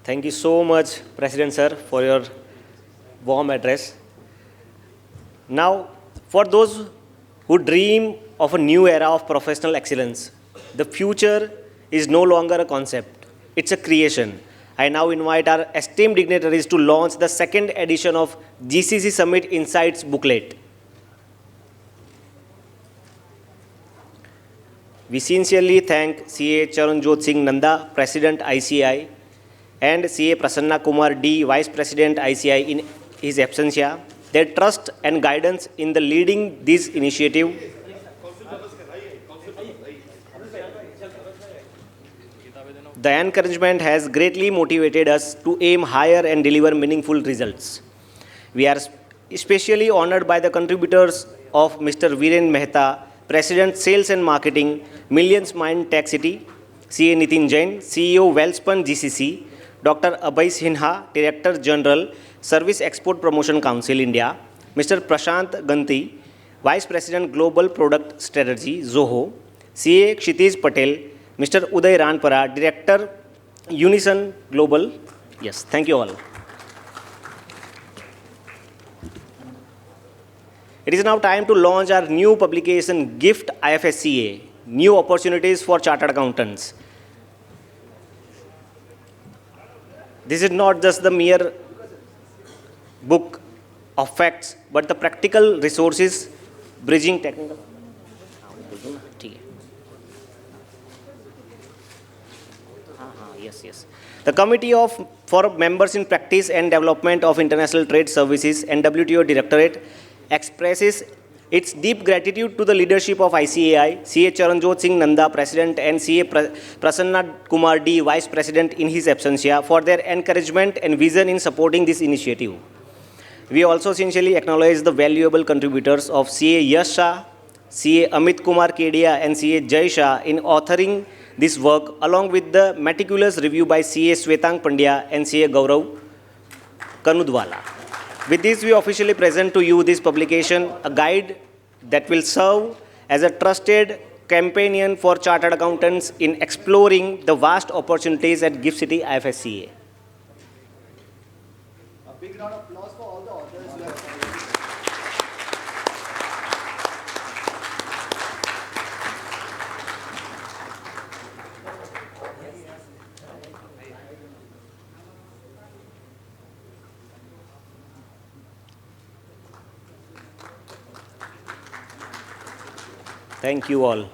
Thank you so much, President Sir, for your warm address. Now, for those who dream of a new era of professional excellence, the future is no longer a concept, it's a creation. I now invite our esteemed dignitaries to launch the second edition of GCC Summit Insights booklet. We sincerely thank CA Charanjot Singh Nanda, President ICAI, and CA Prasanna Kumar D, Vice President ICAI in his absentia, their trust and guidance in the leading this initiative. The encouragement has greatly motivated us to aim higher and deliver meaningful results. We are especially honored by the contributors of Mr. Viren Mehta, President Sales and Marketing, Millions Mind Tech City, CA Nitin Jain, CEO Wellspun GCC, Dr. Abhay Sinha, Director General, Service Export Promotion Council India, Mr. Prashant Ganti, Vice President Global Product Strategy, Zoho, CA Kshitij Patel, Mr. Uday Ranpara, Director, Unison Global. Yes, thank you all. It is now time to launch our new publication, Gift IFSCA, New Opportunities for Chartered Accountants. This is not just the mere book of facts, but the practical resources bridging technical. Yes. The Committee for Members in Practice and Development of International Trade Services and WTO Directorate expresses its deep gratitude to the leadership of ICAI, CA Charanjot Singh Nanda, President, and CA Prasanna Kumar D, Vice President in his absentia, for their encouragement and vision in supporting this initiative. We also sincerely acknowledge the valuable contributors of CA Yash Shah, CA Amit Kumar Kedia, and CA Jai Shah in authoring this work, along with the meticulous review by CA Swetang Pandya and CA Gaurav Kanudwala. With this, we officially present to you this publication, a guide that will serve as a trusted companion for chartered accountants in exploring the vast opportunities at Gift City IFSCA. A big round of applause for all the authors who have. Thank you all.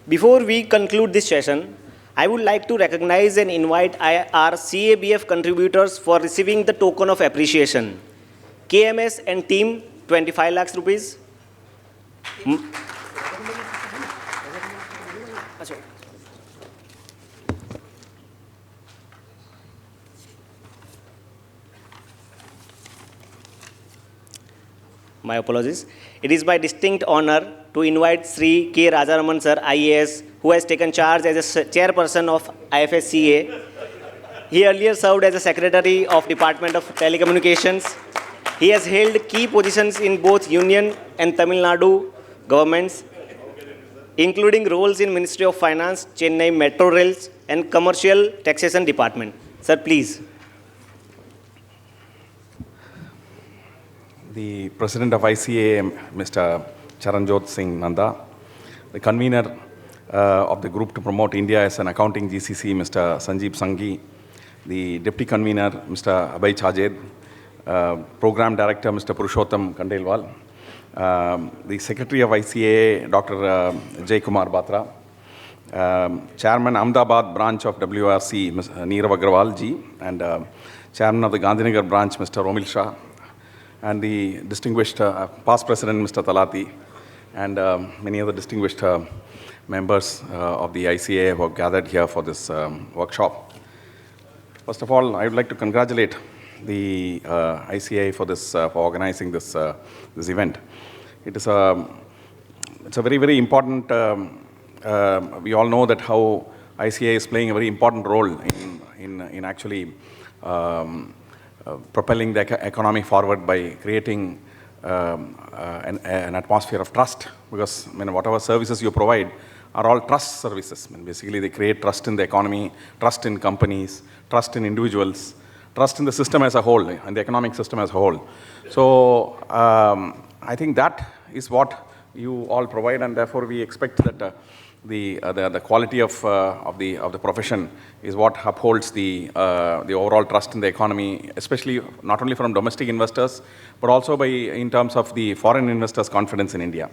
Before we conclude this session, I would like to recognize and invite our CABF contributors for receiving the token of appreciation. KMS and team, 25 lakhs rupees. My apologies. It is my distinct honor to invite Shri K. Rajaraman Sir, IAS, who has taken charge as a chairperson of IFSCA. He earlier served as a secretary of Department of Telecommunications. He has held key positions in both Union and Tamil Nadu governments, including roles in Ministry of Finance, Chennai Metro Rails, and Commercial Taxation Department. Sir, please. The President of ICAI, Mr. Charanjot Singh Nanda, the convener of the group to promote India as an accounting GCC, Mr. Sanjib Sanghi, the Deputy Convener, Mr. Abhay Chhajed, Program Director, Mr. Purushottamlal, the Secretary of ICAI, Dr. Kumar Batra, Chairman Ahmedabad branch of WRC, Neerav Agarwal ji, and Chairman of the Gandhinagar branch, Mr. Romil Shah, and the distinguished past President, Mr. Talati, and many other distinguished members of the ICAI who have gathered here for this workshop. First of all, I would like to congratulate the ICAI for this, for organizing this event. It's a very, very important. We all know that how ICAI is playing a very important role in actually propelling the economy forward by creating an atmosphere of trust. Because whatever services you provide are all trust services. Basically, they create trust in the economy, trust in companies, trust in individuals, trust in the system as a whole, and the economic system as a whole. So I think that is what you all provide, and therefore we expect that the quality of the profession is what upholds the overall trust in the economy, especially not only from domestic investors, but also in terms of the foreign investors' confidence in India.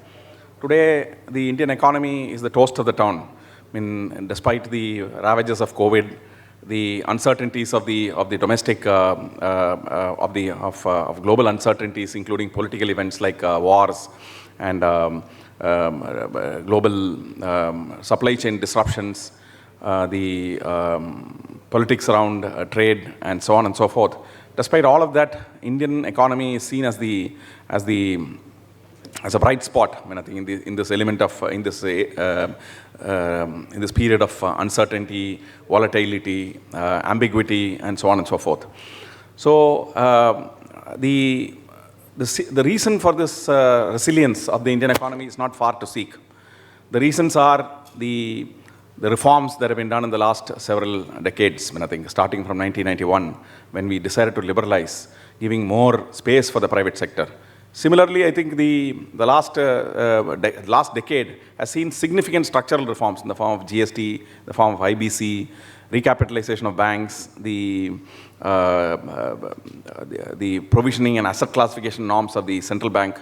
Today, the Indian economy is the toast of the town. Despite the ravages of COVID, the uncertainties of the domestic of global uncertainties, including political events like wars and global supply chain disruptions, the politics around trade, and so on and so forth. Despite all of that, Indian economy is seen as a bright spot. I think in this element of in this period of uncertainty, volatility, ambiguity, and so on and so forth. So the reason for this resilience of the Indian economy is not far to seek. The reasons are the reforms that have been done in the last several decades. I think starting from 1991, when we decided to liberalize, giving more space for the private sector. Similarly, I think the last decade has seen significant structural reforms in the form of GST, the form of IBC, recapitalization of banks, the provisioning and asset classification norms of the central bank,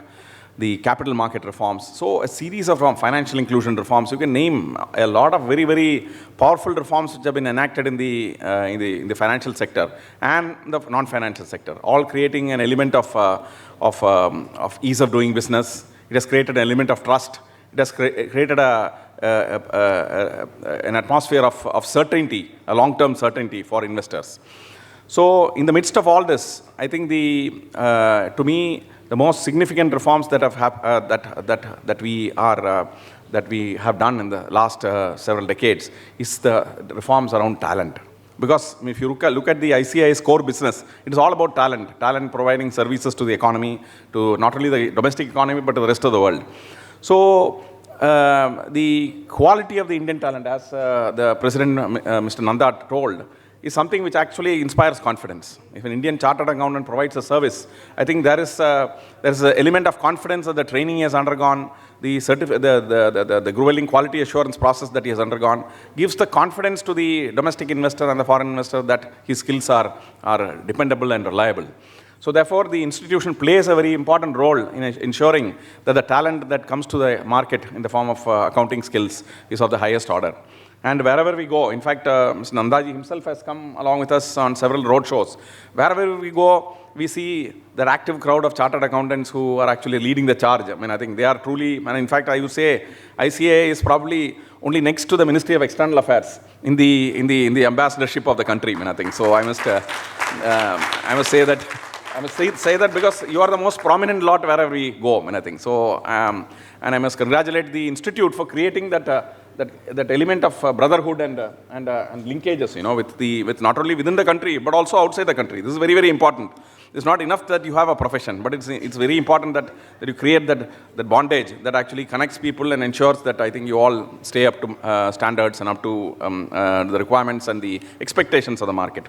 the capital market reforms. So a series of financial inclusion reforms. You can name a lot of very, very powerful reforms which have been enacted in the financial sector and the non-financial sector, all creating an element of ease of doing business. It has created an element of trust. It has created an atmosphere of certainty, a long-term certainty for investors. So in the midst of all this, I think to me, the most significant reforms that we have done in the last several decades is the reforms around talent. Because if you look at the ICAI's core business, it is all about talent providing services to the economy, to not only the domestic economy, but to the rest of the world. So the quality of the Indian talent, as the President, Mr. Nanda, told, is something which actually inspires confidence. If an Indian chartered accountant provides a service, I think there is an element of confidence that the training he has undergone, the grueling quality assurance process that he has undergone, gives the confidence to the domestic investor and the foreign investor that his skills are dependable and reliable. So therefore, the institution plays a very important role in ensuring that the talent that comes to the market in the form of accounting skills is of the highest order. And wherever we go, in fact, Mr. Nandaji himself has come along with us on several roadshows. Wherever we go, we see the active crowd of chartered accountants who are actually leading the charge. I think they are truly, and in fact, I would say ICAI is probably only next to the Ministry of External Affairs in the ambassadorship of the country. I think so. I must say that because you are the most prominent lot wherever we go. I think so. And I must congratulate the institute for creating that element of brotherhood and linkages, with not only within the country but also outside the country. This is very, very important. It's not enough that you have a profession, but it's very important that you create that bondage that actually connects people and ensures that I think you all stay up to standards and up to the requirements and the expectations of the market.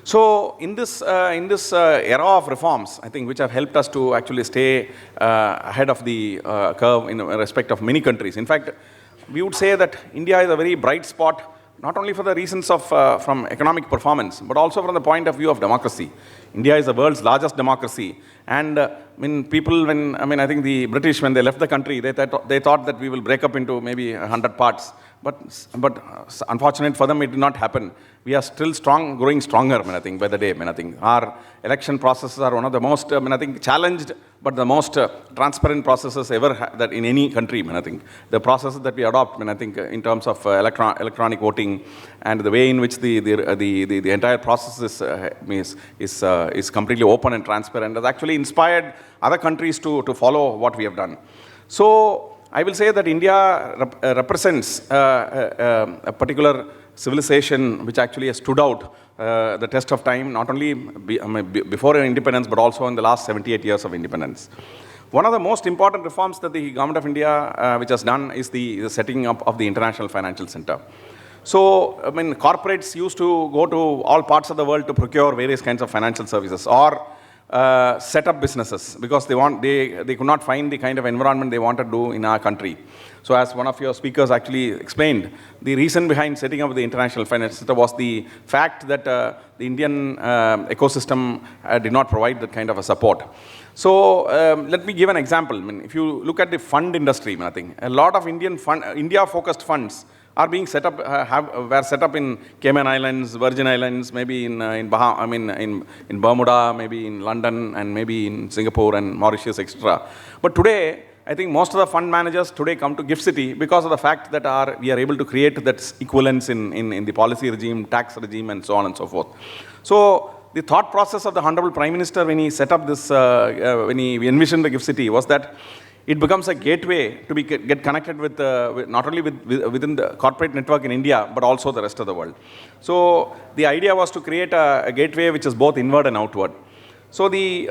So in this era of reforms, I think, which have helped us to actually stay ahead of the curve in respect of many countries. In fact, we would say that India is a very bright spot not only for the reasons of from economic performance, but also from the point of view of democracy. India is the world's largest democracy, and I think the British, when they left the country, they thought that we will break up into maybe 100 parts. But unfortunate for them, it did not happen. We are still strong, growing stronger, I think, by the day. I think our election processes are one of the most, I think, challenged, but the most transparent processes ever that in any country. I think the processes that we adopt, I think, in terms of electronic voting and the way in which the entire process is completely open and transparent, has actually inspired other countries to follow what we have done. So I will say that India represents a particular civilization which actually has stood out the test of time, not only before independence, but also in the last 78 years of independence. One of the most important reforms that the Government of India which has done is the setting up of the International Financial Center. So, corporates used to go to all parts of the world to procure various kinds of financial services or set up businesses because they could not find the kind of environment they wanted to do in our country. So as one of your speakers actually explained, the reason behind setting up the International Financial Center was the fact that the Indian ecosystem did not provide that kind of a support. So let me give an example. If you look at the fund industry, I think a lot of India-focused funds are being set up, were set up in Cayman Islands, Virgin Islands, maybe in Bermuda, maybe in London, and maybe in Singapore and Mauritius, etc. But today, I think most of the fund managers today come to GIFT City because of the fact that we are able to create that equivalence in the policy regime, tax regime, and so on and so forth. So the thought process of the Honorable Prime Minister when he set up this, when he envisioned the GIFT City was that it becomes a gateway to get connected with not only within the corporate network in India, but also the rest of the world. So the idea was to create a gateway which is both inward and outward. So the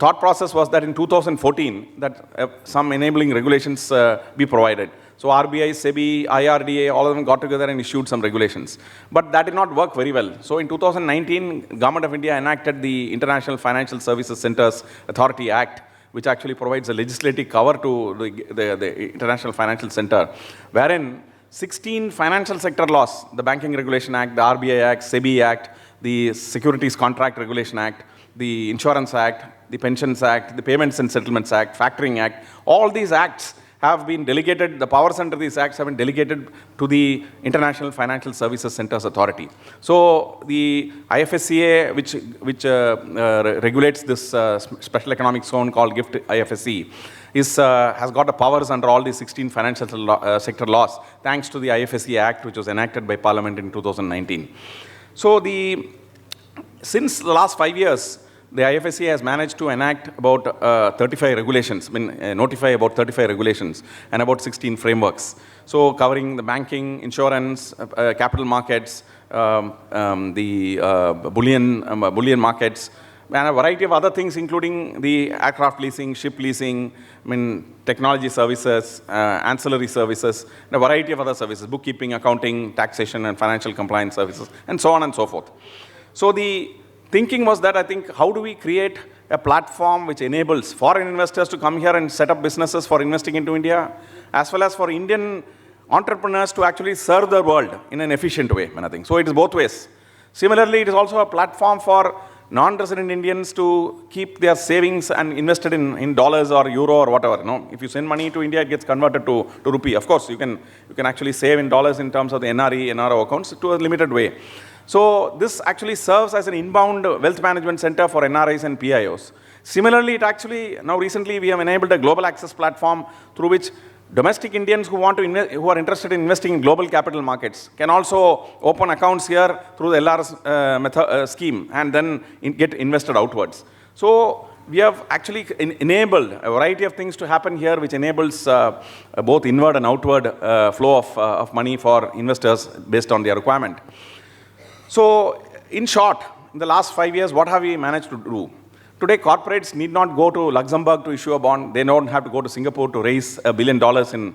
thought process was that in 2014 that some enabling regulations be provided. So RBI, SEBI, IRDA, all of them got together and issued some regulations. But that did not work very well. So in 2019, Government of India enacted the International Financial Services Centers Authority Act, which actually provides a legislative cover to the International Financial Center, wherein 16 financial sector laws, the Banking Regulation Act, the RBI Act, SEBI Act, the Securities Contract Regulation Act, the Insurance Act, the Pensions Act, the Payments and Settlements Act, Factoring Act, all these acts have been delegated, the powers under these acts have been delegated to the International Financial Services Centers Authority. So the IFSCA, which regulates this special economic zone called GIFT IFSC, has got the powers under all these 16 financial sector laws, thanks to the IFSCA Act, which was enacted by Parliament in 2019. So since the last 5 years, the IFSCA has managed to enact about 35 regulations, notify about 35 regulations and about 16 frameworks. So covering the banking, insurance, capital markets, the bullion markets, and a variety of other things, including the aircraft leasing, ship leasing, technology services, ancillary services, and a variety of other services, bookkeeping, accounting, taxation, and financial compliance services, and so on and so forth. So the thinking was that, I think, how do we create a platform which enables foreign investors to come here and set up businesses for investing into India, as well as for Indian entrepreneurs to actually serve the world in an efficient way, I think. So it is both ways. Similarly, it is also a platform for non-resident Indians to keep their savings and invested in dollars or euro or whatever. If you send money to India, it gets converted to rupee. Of course, you can actually save in dollars in terms of the NRO accounts to a limited way. So this actually serves as an inbound wealth management center for NRIs and PIOs. Similarly, now recently we have enabled a global access platform through which domestic Indians who are interested in investing in global capital markets can also open accounts here through the LR scheme and then get invested outwards. So we have actually enabled a variety of things to happen here, which enables both inward and outward flow of money for investors based on their requirement. So, in short, in the last 5 years, what have we managed to do? Today, corporates need not go to Luxembourg to issue a bond. They don't have to go to Singapore to raise $1 billion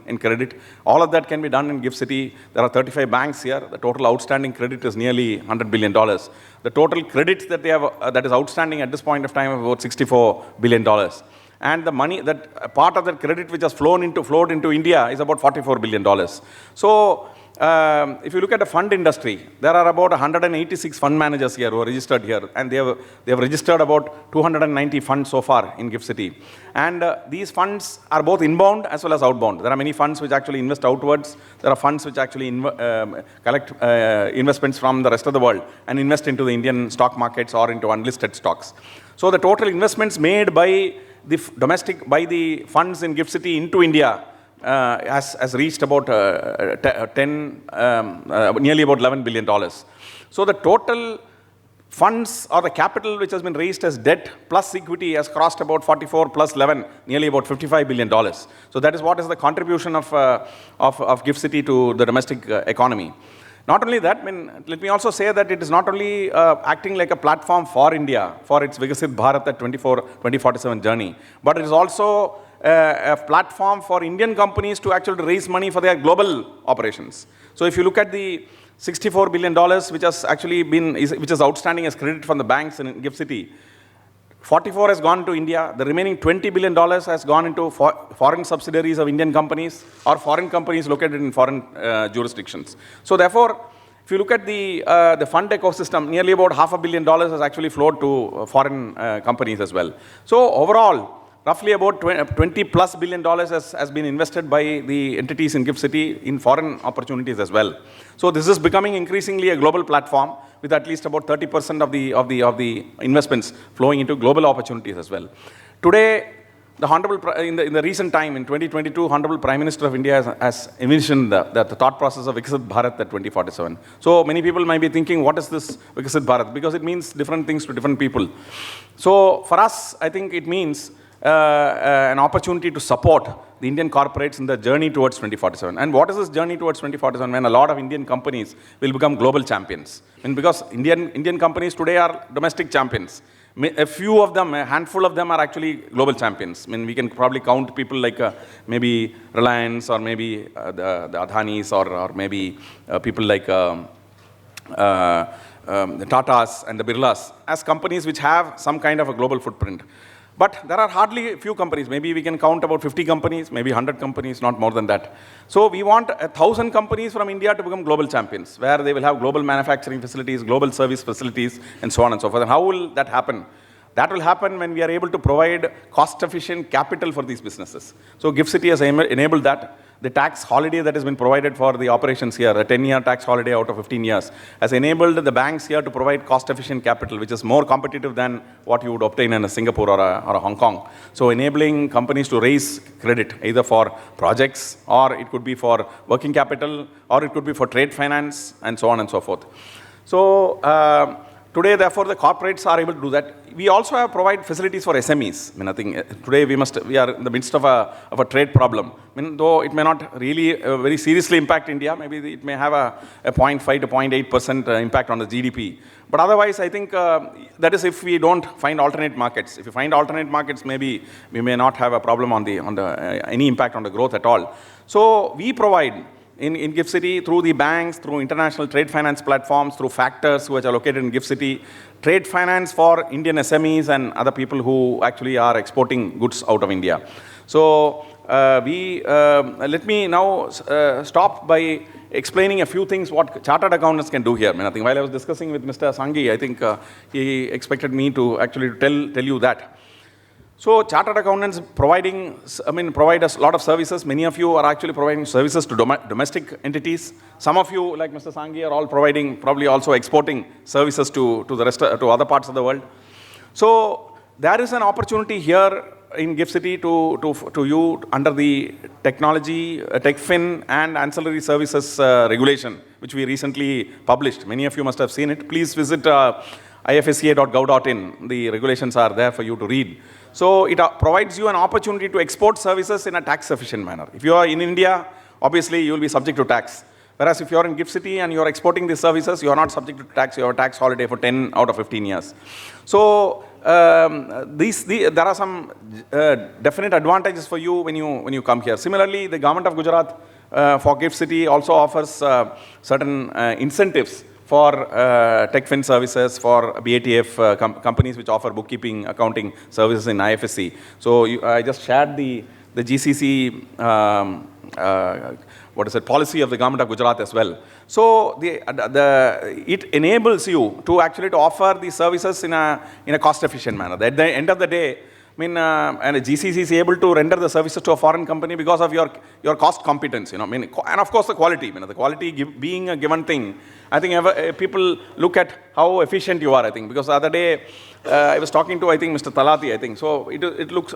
in credit. All of that can be done in GIFT City. There are 35 banks here. The total outstanding credit is nearly $100 billion. The total credit that they have that is outstanding at this point of time is about $64 billion. And the money, that part of that credit which has flowed into India is about $44 billion. So, if you look at the fund industry, there are about 186 fund managers here who are registered here, and they have registered about 290 funds so far in GIFT City. And these funds are both inbound as well as outbound. There are many funds which actually invest outwards. There are funds which actually collect investments from the rest of the world and invest into the Indian stock markets or into unlisted stocks. So the total investments made by the funds in GIFT City into India has reached about nearly about $11 billion. So the total funds or the capital which has been raised as debt plus equity has crossed about 44 plus 11, nearly about $55 billion. So that is what is the contribution of GIFT City to the domestic economy. Not only that, let me also say that it is not only acting like a platform for India, for its Vikasit Bharat at 2047 journey, but it is also a platform for Indian companies to actually raise money for their global operations. So if you look at the $64 billion which has actually which is outstanding as credit from the banks in GIFT City, 44 has gone to India. The remaining $20 billion has gone into foreign subsidiaries of Indian companies or foreign companies located in foreign jurisdictions. So therefore, if you look at the fund ecosystem, nearly about $500 million has actually flowed to foreign companies as well. So overall, roughly about $20+ billion has been invested by the entities in GIFT City in foreign opportunities as well. So this is becoming increasingly a global platform with at least about 30% of the investments flowing into global opportunities as well. Today, the Honorable, in the recent time, in 2022, Honorable Prime Minister of India has envisioned the thought process of Vikasit Bharat at 2047. So many people might be thinking, what is this Vikasit Bharat? Because it means different things to different people. So for us, I think it means an opportunity to support the Indian corporates in the journey towards 2047. And what is this journey towards 2047? When a lot of Indian companies will become global champions. And because Indian companies today are domestic champions. A few of them, a handful of them are actually global champions. I mean, we can probably count people like maybe Reliance or maybe the Adhanis or maybe people like the Tatas and the Birlas as companies which have some kind of a global footprint. But there are hardly a few companies. Maybe we can count about 50 companies, maybe 100 companies, not more than that. So we want 1,000 companies from India to become global champions, where they will have global manufacturing facilities, global service facilities, and so on and so forth. And how will that happen? That will happen when we are able to provide cost-efficient capital for these businesses. So GIFT City has enabled that. The tax holiday that has been provided for the operations here, a 10-year tax holiday out of 15 years, has enabled the banks here to provide cost-efficient capital, which is more competitive than what you would obtain in a Singapore or a Hong Kong. So enabling companies to raise credit, either for projects, or it could be for working capital, or it could be for trade finance, and so on and so forth. So today, therefore, the corporates are able to do that. We also provide facilities for SMEs. I mean, I think today we are in the midst of a trade problem. I mean, though it may not really very seriously impact India, maybe it may have a 0.5 to 0.8% impact on the GDP. But otherwise, I think that is if we don't find alternate markets. If you find alternate markets, maybe we may not have a problem on any impact on the growth at all. So we provide in GIFT City through the banks, through international trade finance platforms, through factors which are located in GIFT City, trade finance for Indian SMEs and other people who actually are exporting goods out of India. So let me now stop by explaining a few things what chartered accountants can do here. I mean, I think while I was discussing with Mr. Sanghi, I think he expected me to actually tell you that. So chartered accountants provide a lot of services. Many of you are actually providing services to domestic entities. Some of you, like Mr. Sanghi, are all providing, probably also exporting services to other parts of the world. So there is an opportunity here in GIFT City to you under the technology, TechFin and ancillary services regulation, which we recently published. Many of you must have seen it. Please visit ifsca.gov.in. The regulations are there for you to read. So it provides you an opportunity to export services in a tax-efficient manner. If you are in India, obviously you will be subject to tax. Whereas if you are in GIFT City and you are exporting these services, you are not subject to tax. You have a tax holiday for 10 out of 15 years. So there are some definite advantages for you when you come here. Similarly, the government of Gujarat for GIFT City also offers certain incentives for TechFin services, for BATF companies which offer bookkeeping, accounting services in IFSC. So I just shared the GCC policy of the government of Gujarat as well. So it enables you to actually to offer these services in a cost-efficient manner. At the end of the day, and a GCC is able to render the services to a foreign company because of your cost competence, and of course the quality. The quality being a given thing, I think people look at how efficient you are. I think because the other day I was talking to Mr. Talati. I think so. It looks.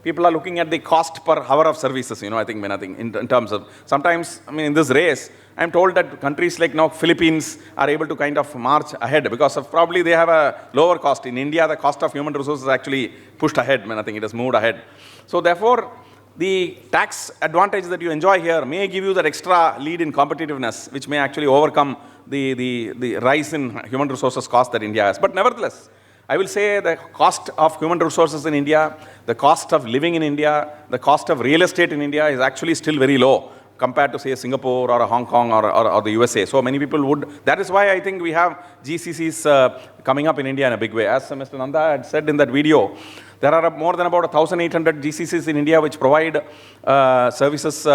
People are looking at the cost per hour of services. I think in terms of sometimes in this race, I'm told that countries like now Philippines are able to kind of march ahead because of probably they have a lower cost. In India, the cost of human resources is actually pushed ahead. I think it has moved ahead. So therefore, the tax advantage that you enjoy here may give you that extra lead in competitiveness, which may actually overcome the rise in human resources cost that India has. But nevertheless, I will say the cost of human resources in India, the cost of living in India, the cost of real estate in India is actually still very low compared to, say, Singapore or Hong Kong or the USA. So many people would. That is why I think we have GCCs coming up in India in a big way. As Mr. Nanda had said in that video, there are more than about 1,800 GCCs in India which provide services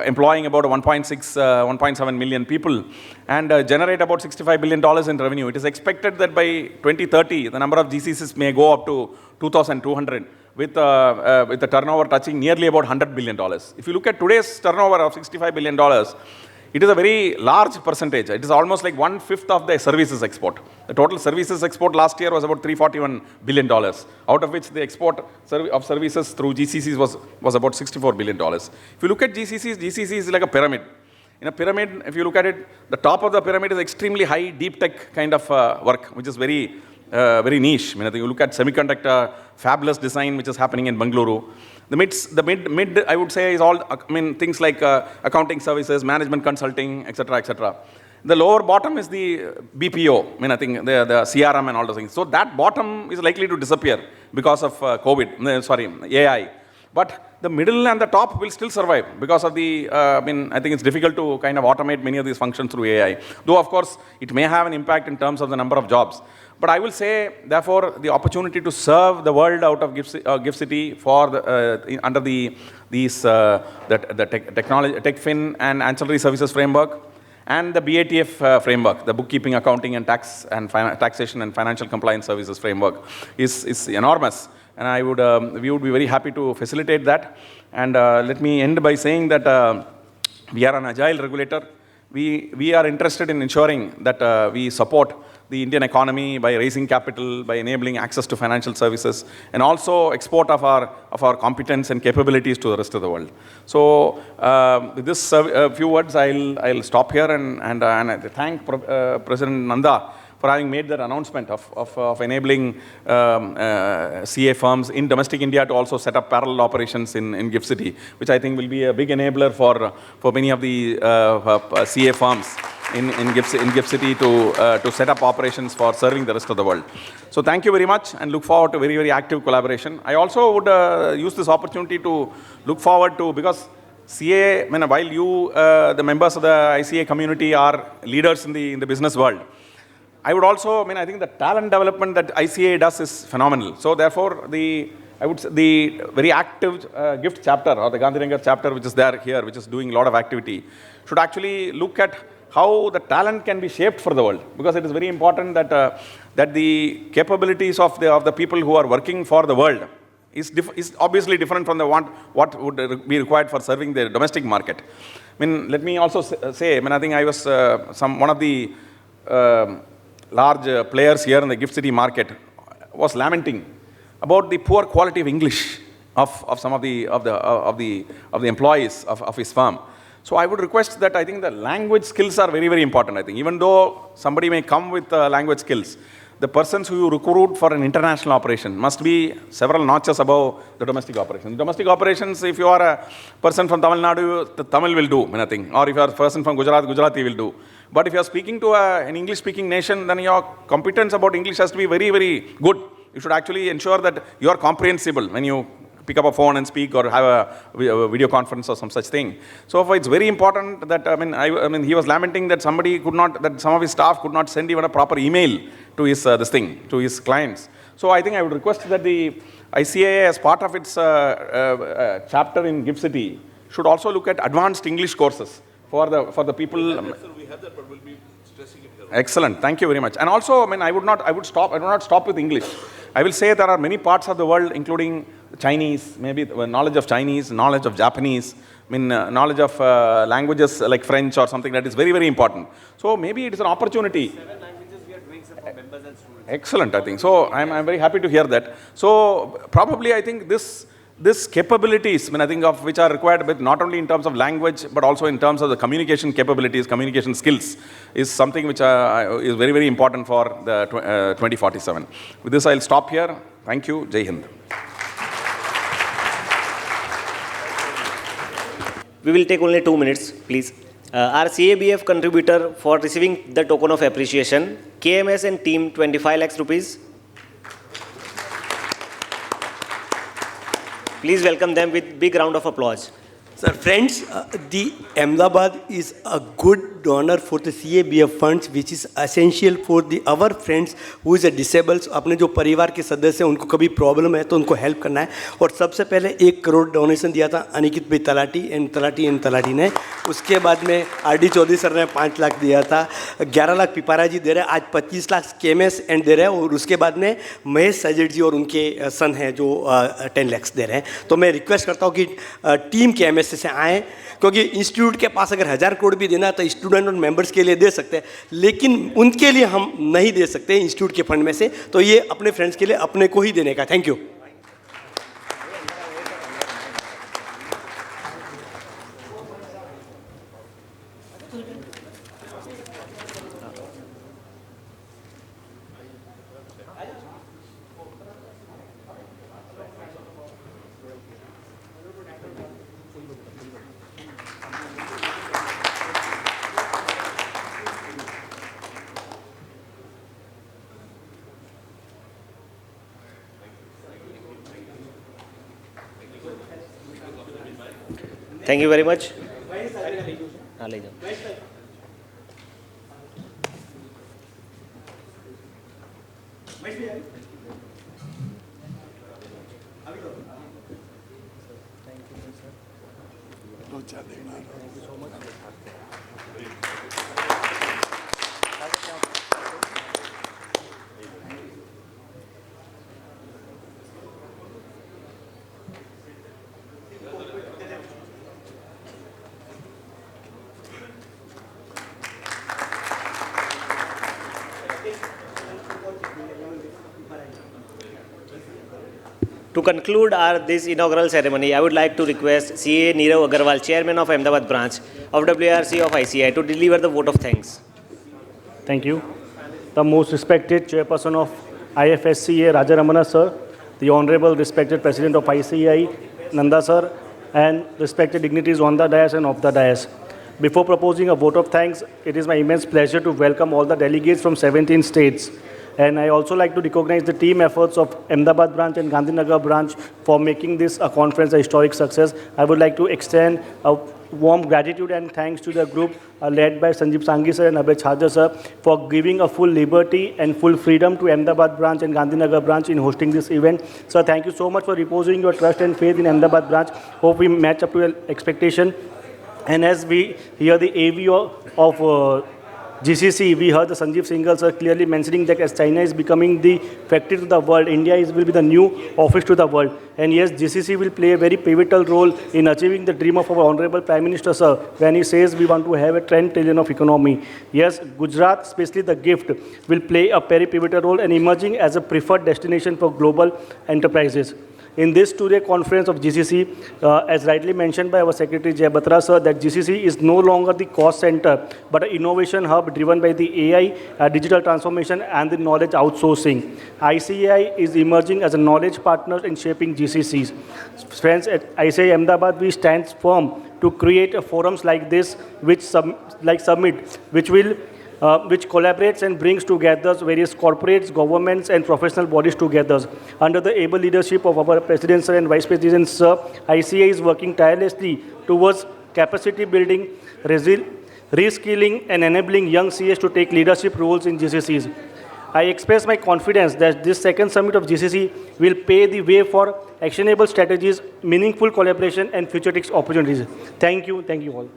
employing about 1.7 million people and generate about $65 billion in revenue. It is expected that by 2030, the number of GCCs may go up to 2,200 with the turnover touching nearly about $100 billion. If you look at today's turnover of $65 billion, it is a very large percentage. It is almost like 1/5 of the services export. The total services export last year was about $341 billion, out of which the export of services through GCCs was about $64 billion. If you look at GCCs, GCC is like a pyramid. In a pyramid, if you look at it, the top of the pyramid is extremely high, deep tech kind of work, which is very niche. I think you look at semiconductor, fabulous design, which is happening in Bengaluru. The mid, I would say, is all, things like accounting services, management consulting, etc., etc. The lower bottom is the BPO, I think the CRM and all those things. So that bottom is likely to disappear because of AI. But the middle and the top will still survive because of the, I think it's difficult to kind of automate many of these functions through AI. Though, of course, it may have an impact in terms of the number of jobs. But I will say, therefore, the opportunity to serve the world out of GIFT City for under the technology, TechFin and ancillary services framework and the BATF framework, the bookkeeping, accounting, and taxation and financial compliance services framework is enormous. And we would be very happy to facilitate that. And let me end by saying that we are an agile regulator. We are interested in ensuring that we support the Indian economy by raising capital, by enabling access to financial services, and also export of our competence and capabilities to the rest of the world. So, with this few words, I'll stop here and I thank President Nanda for having made that announcement of enabling CA firms in domestic India to also set up parallel operations in GIFT City, which I think will be a big enabler for many of the CA firms in GIFT City to set up operations for serving the rest of the world. So thank you very much and look forward to very, very active collaboration. I also would use this opportunity to look forward to, because CA, while you, the members of the ICA community, are leaders in the business world, I would also, I think the talent development that ICA does is phenomenal. So therefore, I would say the very active GIFT chapter or the Gandhinagar chapter, which is there here, which is doing a lot of activity, should actually look at how the talent can be shaped for the world, because it is very important that the capabilities of the people who are working for the world is obviously different from what would be required for serving the domestic market. Let me also say, I think I was one of the large players here in the GIFT City market was lamenting about the poor quality of English of some of the employees of his firm. So I would request that I think the language skills are very, very important. I think even though somebody may come with language skills, the persons who you recruit for an international operation must be several notches above the domestic operations. Domestic operations, if you are a person from Tamil Nadu, the Tamil will do, I think. Or if you are a person from Gujarat, Gujarati will do. But if you are speaking to an English-speaking nation, then your competence about English has to be very, very good. You should actually ensure that you are comprehensible when you pick up a phone and speak or have a video conference or some such thing. So it's very important that, I mean, he was lamenting that that some of his staff could not send even a proper email to his, to his clients. So I think I would request that the ICAI, as part of its chapter in GIFT City, should also look at advanced English courses for the people. We have that, but we'll be stressing it here. Excellent. Thank you very much. And also, I would not stop with English. I will say there are many parts of the world, including Chinese, maybe knowledge of Chinese, knowledge of Japanese, knowledge of languages like French or something that is very, very important. So maybe it is an opportunity. 7 languages we are doing, sir, for members and students. Excellent, I think. So I'm very happy to hear that. So probably I think this capabilities, I think of which are required, but not only in terms of language, but also in terms of the communication capabilities, communication skills, is something which is very, very important for the 2047. With this, I'll stop here. Thank you. Jai Hind. We will take only 2 minutes, please. Our CABF contributor for receiving the token of appreciation, KMS and team, 25 lakhs rupees. Please welcome them with big round of applause. Sir, friends, the Ahmedabad is a good donor for the CABF funds, which is essential for our friends who is a disabled. अपने जो परिवार के सदस्य हैं उनको कभी problem है तो उनको हेल्प करना है. और सबसे पहले 1 करोड़ डोनेशन दिया था अनिकित भाई तलाटी ने. उसके बाद में आरडी चौधरी सर ने 5 लाख दिया था. 11 लाख पिपारा जी दे रहे हैं. आज 25 लाख केएमएस एंड दे रहे हैं. और उसके बाद में महेश साजेड जी और उनके सन हैं जो 10 लाख दे रहे हैं. तो मैं रिक्वेस्ट करता हूँ कि टीम केएमएस से आएँ, क्योंकि इंस्टीट्यूट के पास अगर 1000 करोड़ भी देना तो स्टूडेंट और मेंबर्स के लिए दे सकते हैं, लेकिन उनके लिए हम नहीं दे सकते इंस्टीट्यूट के फंड में से. तो ये अपने फ्रेंड्स के लिए अपने को ही देने का. Thank you. Thank you very much. To conclude this inaugural ceremony, I would like to request CA Neerav Agarwal, Chairman of Ahmedabad branch of WRC of ICAI, to deliver the vote of thanks. Thank you. The most respected Chairperson of IFSCA, Rajaraman sir, the Honorable respected President of ICAI, Nanda sir, and respected dignitaries on the dais and off the dais. Before proposing a vote of thanks, it is my immense pleasure to welcome all the delegates from 17 states. And I also like to recognize the team efforts of Ahmedabad branch and Gandhinagar branch for making this conference a historic success. I would like to extend a warm gratitude and thanks to the group led by Sanjib Sanghi sir and Abhay Chhajed sir for giving a full liberty and full freedom to Ahmedabad branch and Gandhinagar branch in hosting this event. So thank you so much for reposing your trust and faith in Ahmedabad branch. Hope we match up to your expectation. And as we hear the AV of GCC, we heard the Sanjib Singhal sir clearly mentioning that as China is becoming the factory to the world, India will be the new office to the world. And yes, GCC will play a very pivotal role in achieving the dream of our Honorable Prime Minister sir when he says we want to have a 10 trillion of economy. Yes, Gujarat, especially the GIFT, will play a very pivotal role and emerging as a preferred destination for global enterprises. In this two-day conference of GCC, as rightly mentioned by our Secretary Batra sir, that GCC is no longer the cost center, but an innovation hub driven by the AI, digital transformation and the knowledge outsourcing. ICAI is emerging as a knowledge partner in shaping GCCs. Friends, at ICAI Ahmedabad, we stand firm to create forums like this, which summit, which will which collaborates and brings together various corporates, governments, and professional bodies together. Under the able leadership of our President Sir and Vice President Sir, ICAI is working tirelessly towards capacity building, reskilling, and enabling young CS to take leadership roles in GCCs. I express my confidence that this second summit of GCC will pave the way for actionable strategies, meaningful collaboration, and futuristic opportunities. Thank you all.